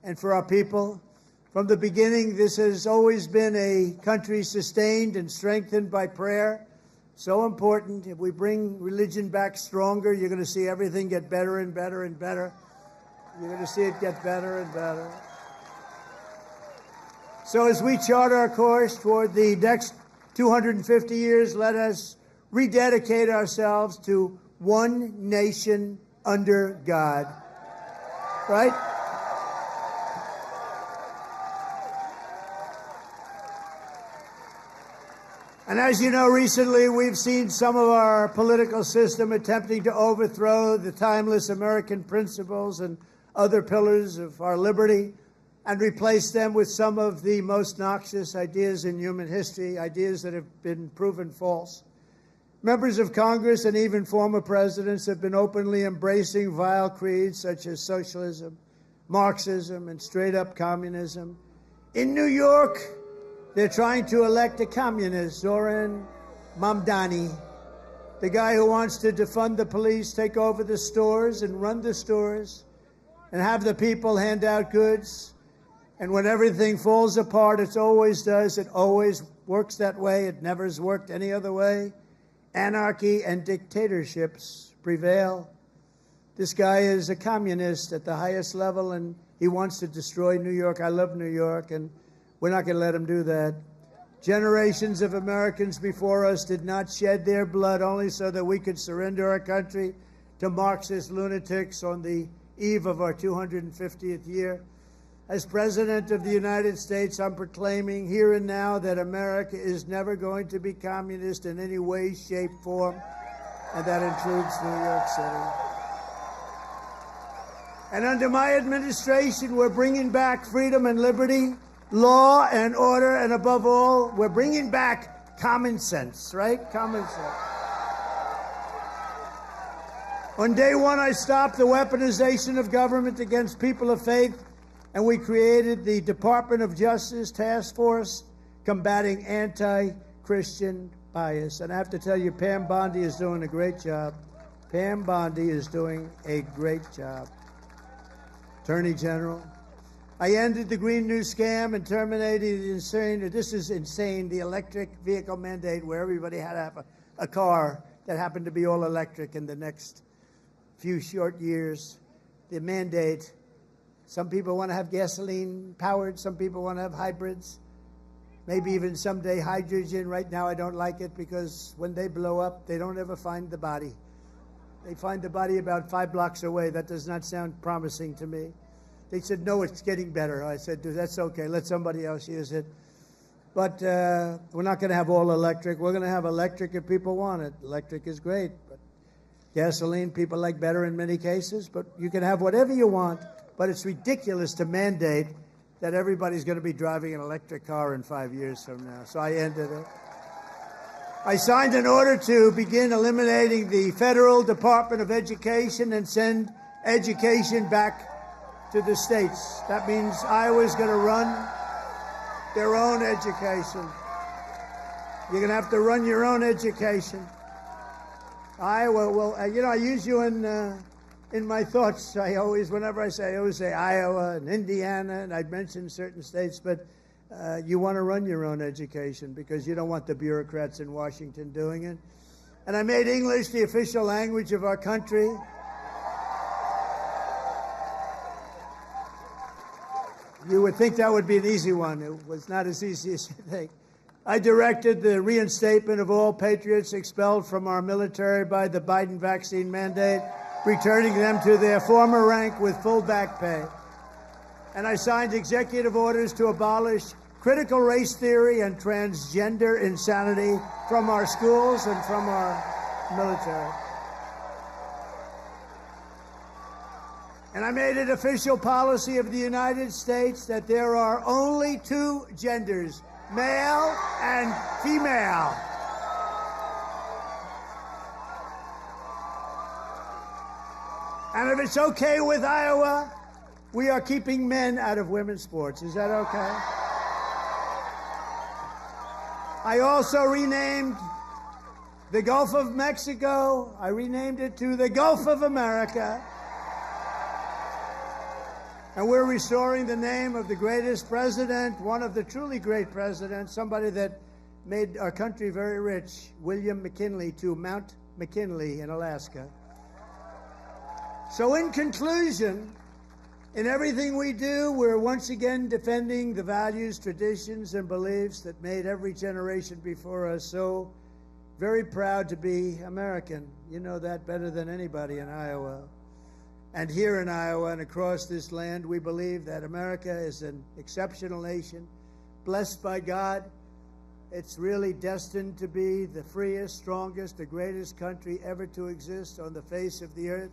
and for our people. From the beginning, this has always been a country sustained and strengthened by prayer. So important. If we bring religion back stronger, you're going to see everything get better and better and better. You're going to see it get better and better. So as we chart our course toward the next 250 years, let us rededicate ourselves to one nation under God. Right? And as you know, recently we've seen some of our political system attempting to overthrow the timeless American principles and other pillars of our liberty and replace them with some of the most noxious ideas in human history, ideas that have been proven false. Members of Congress and even former presidents have been openly embracing vile creeds such as socialism, Marxism, and straight-up communism. In New York, they're trying to elect a communist, Zoran Mamdani, the guy who wants to defund the police, take over the stores and run the stores and have the people hand out goods. And when everything falls apart, it always does. It always works that way. It never has worked any other way. Anarchy and dictatorships prevail. This guy is a communist at the highest level, and he wants to destroy New York. I love New York, and we're not going to let him do that. Generations of Americans before us did not shed their blood only so that we could surrender our country to Marxist lunatics on the eve of our 250th year. As President of the United States, I'm proclaiming here and now that America is never going to be communist in any way, shape, form, and that includes New York City. And under my administration, we're bringing back freedom and liberty, law and order, and above all, we're bringing back common sense, right? Common sense. On day one, I stopped the weaponization of government against people of faith, and we created the Department of Justice Task Force combating anti-Christian bias. And I have to tell you, Pam Bondi is doing a great job. Pam Bondi is doing a great job. Attorney General. I ended the Green New Scam and terminated the the electric vehicle mandate where everybody had to have a car that happened to be all electric in the next few short years. The mandate. Some people want to have gasoline powered. Some people want to have hybrids. Maybe even someday hydrogen. Right now I don't like it because when they blow up, they don't ever find the body. They find the body about 5 blocks away. That does not sound promising to me. They said, no, it's getting better. I said, that's okay. Let somebody else use it. But we're not going to have all electric. We're going to have electric if people want it. Electric is great. But gasoline, people like better in many cases. But you can have whatever you want. But it's ridiculous to mandate that everybody's going to be driving an electric car in 5 years from now. So I ended it. I signed an order to begin eliminating the Federal Department of Education and send education back to the states. That means Iowa's going to run their own education. You're going to have to run your own education. Iowa will, I use you in my thoughts. Whenever I always say Iowa and Indiana, and I'd mention certain states, but you want to run your own education because you don't want the bureaucrats in Washington doing it. And I made English the official language of our country. You would think that would be an easy one. It was not as easy as you think. I directed the reinstatement of all patriots expelled from our military by the Biden vaccine mandate, returning them to their former rank with full back pay. And I signed executive orders to abolish critical race theory and transgender insanity from our schools and from our military. And I made it official policy of the United States that there are only 2 genders, male and female. And if it's okay with Iowa, we are keeping men out of women's sports. Is that okay? I also renamed the Gulf of Mexico. I renamed it to the Gulf of America. And we're restoring the name of the greatest president, one of the truly great presidents, somebody that made our country very rich, William McKinley, to Mount McKinley in Alaska. So in conclusion, in everything we do, we're once again defending the values, traditions, and beliefs that made every generation before us so very proud to be American. You know that better than anybody in Iowa. And here in Iowa and across this land, we believe that America is an exceptional nation, blessed by God, It's really destined to be the freest, strongest, the greatest country ever to exist on the face of the earth.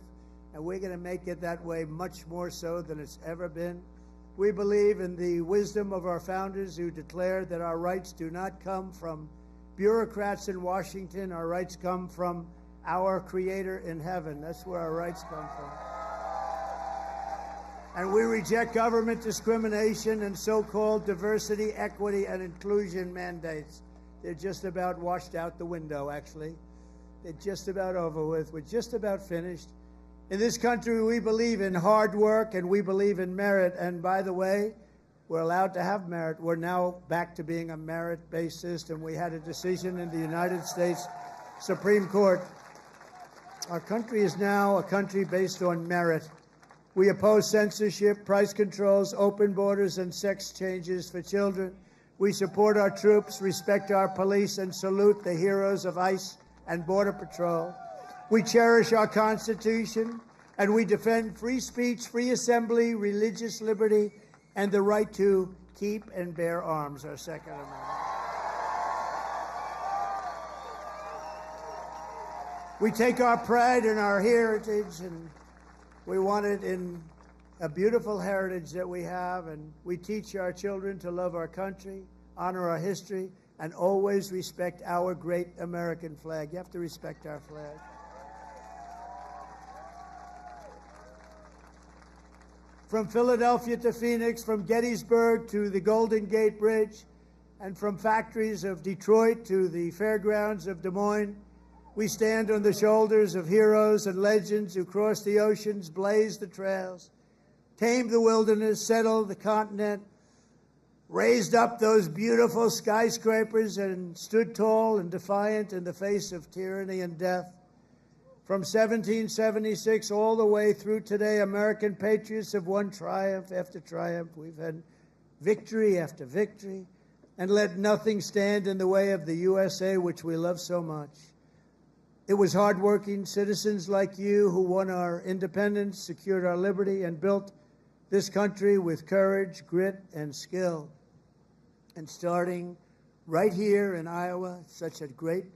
And we're going to make it that way much more so than it's ever been. We believe in the wisdom of our founders who declared that our rights do not come from bureaucrats in Washington. Our rights come from our Creator in heaven. That's where our rights come from. And we reject government discrimination and so-called diversity, equity, and inclusion mandates. They're just about washed out the window, actually. They're just about over with. We're just about finished. In this country, we believe in hard work and we believe in merit. And by the way, we're allowed to have merit. We're now back to being a merit-based system. We had a decision in the United States Supreme Court. Our country is now a country based on merit. We oppose censorship, price controls, open borders, and sex changes for children. We support our troops, respect our police, and salute the heroes of ICE and Border Patrol. We cherish our Constitution, and we defend free speech, free assembly, religious liberty, and the right to keep and bear arms, our Second Amendment. We take our pride in our heritage, and we want it in a beautiful heritage that we have, and we teach our children to love our country, honor our history, and always respect our great American flag. You have to respect our flag. From Philadelphia to Phoenix, from Gettysburg to the Golden Gate Bridge, and from factories of Detroit to the fairgrounds of Des Moines, we stand on the shoulders of heroes and legends who crossed the oceans, blazed the trails, tamed the wilderness, settled the continent, raised up those beautiful skyscrapers, and stood tall and defiant in the face of tyranny and death. From 1776 all the way through today, American patriots have won triumph after triumph. We've had victory after victory, and let nothing stand in the way of the USA, which we love so much. It was hardworking citizens like you who won our independence, secured our liberty, and built this country with courage, grit, and skill. And starting right here in Iowa, it's such a great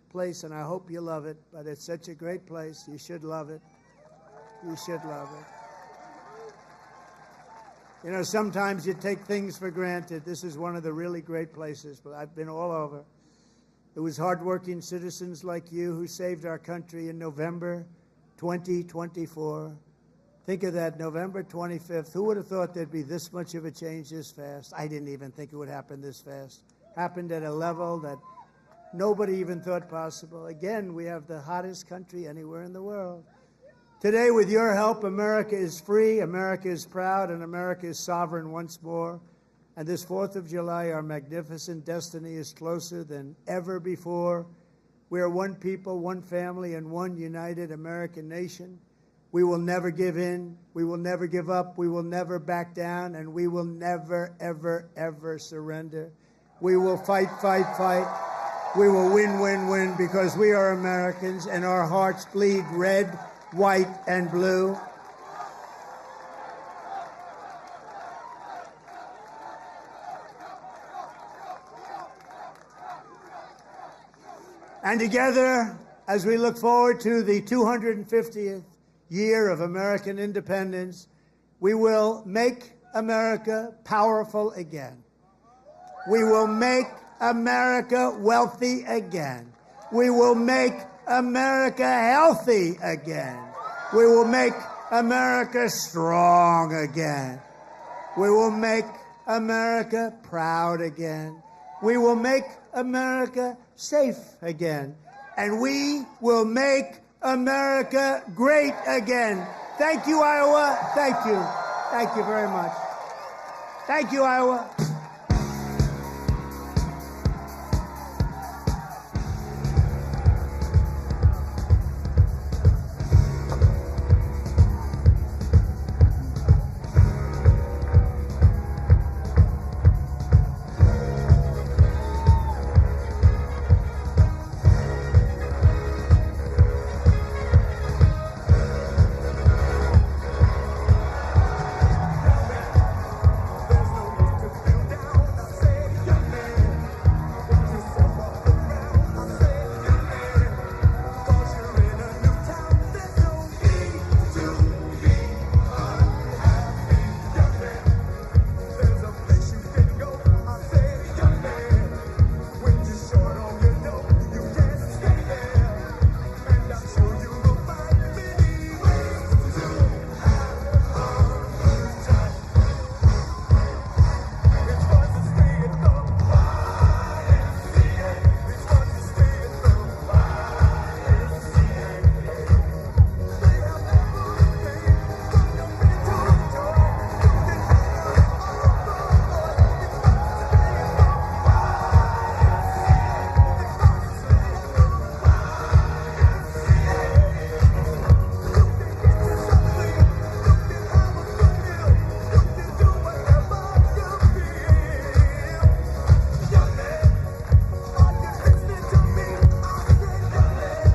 place, and I hope you love it, but it's such a great place. You should love it. You should love it. You know, sometimes you take things for granted. This is one of the really great places, but I've been all over. It was hardworking citizens like you who saved our country in November 2024. Think of that, November 25th. Who would have thought there'd be this much of a change this fast? I didn't even think it would happen this fast. Happened at a level that nobody even thought possible. Again, we have the hottest country anywhere in the world. Today, with your help, America is free, America is proud, and America is sovereign once more. And this 4th of July, our magnificent destiny is closer than ever before. We are one people, one family, and one united American nation. We will never give in. We will never give up. We will never back down. And we will never, ever, ever surrender. We will fight, fight, fight. We will win, win, win, because we are Americans and our hearts bleed red, white, and blue. And together, as we look forward to the 250th year of American independence, we will make America powerful again. We will make America wealthy again. We will make America healthy again. We will make America strong again. We will make America proud again. We will make America safe again. And we will make America great again. Thank you, Iowa. Thank you. Thank you very much. Thank you, Iowa.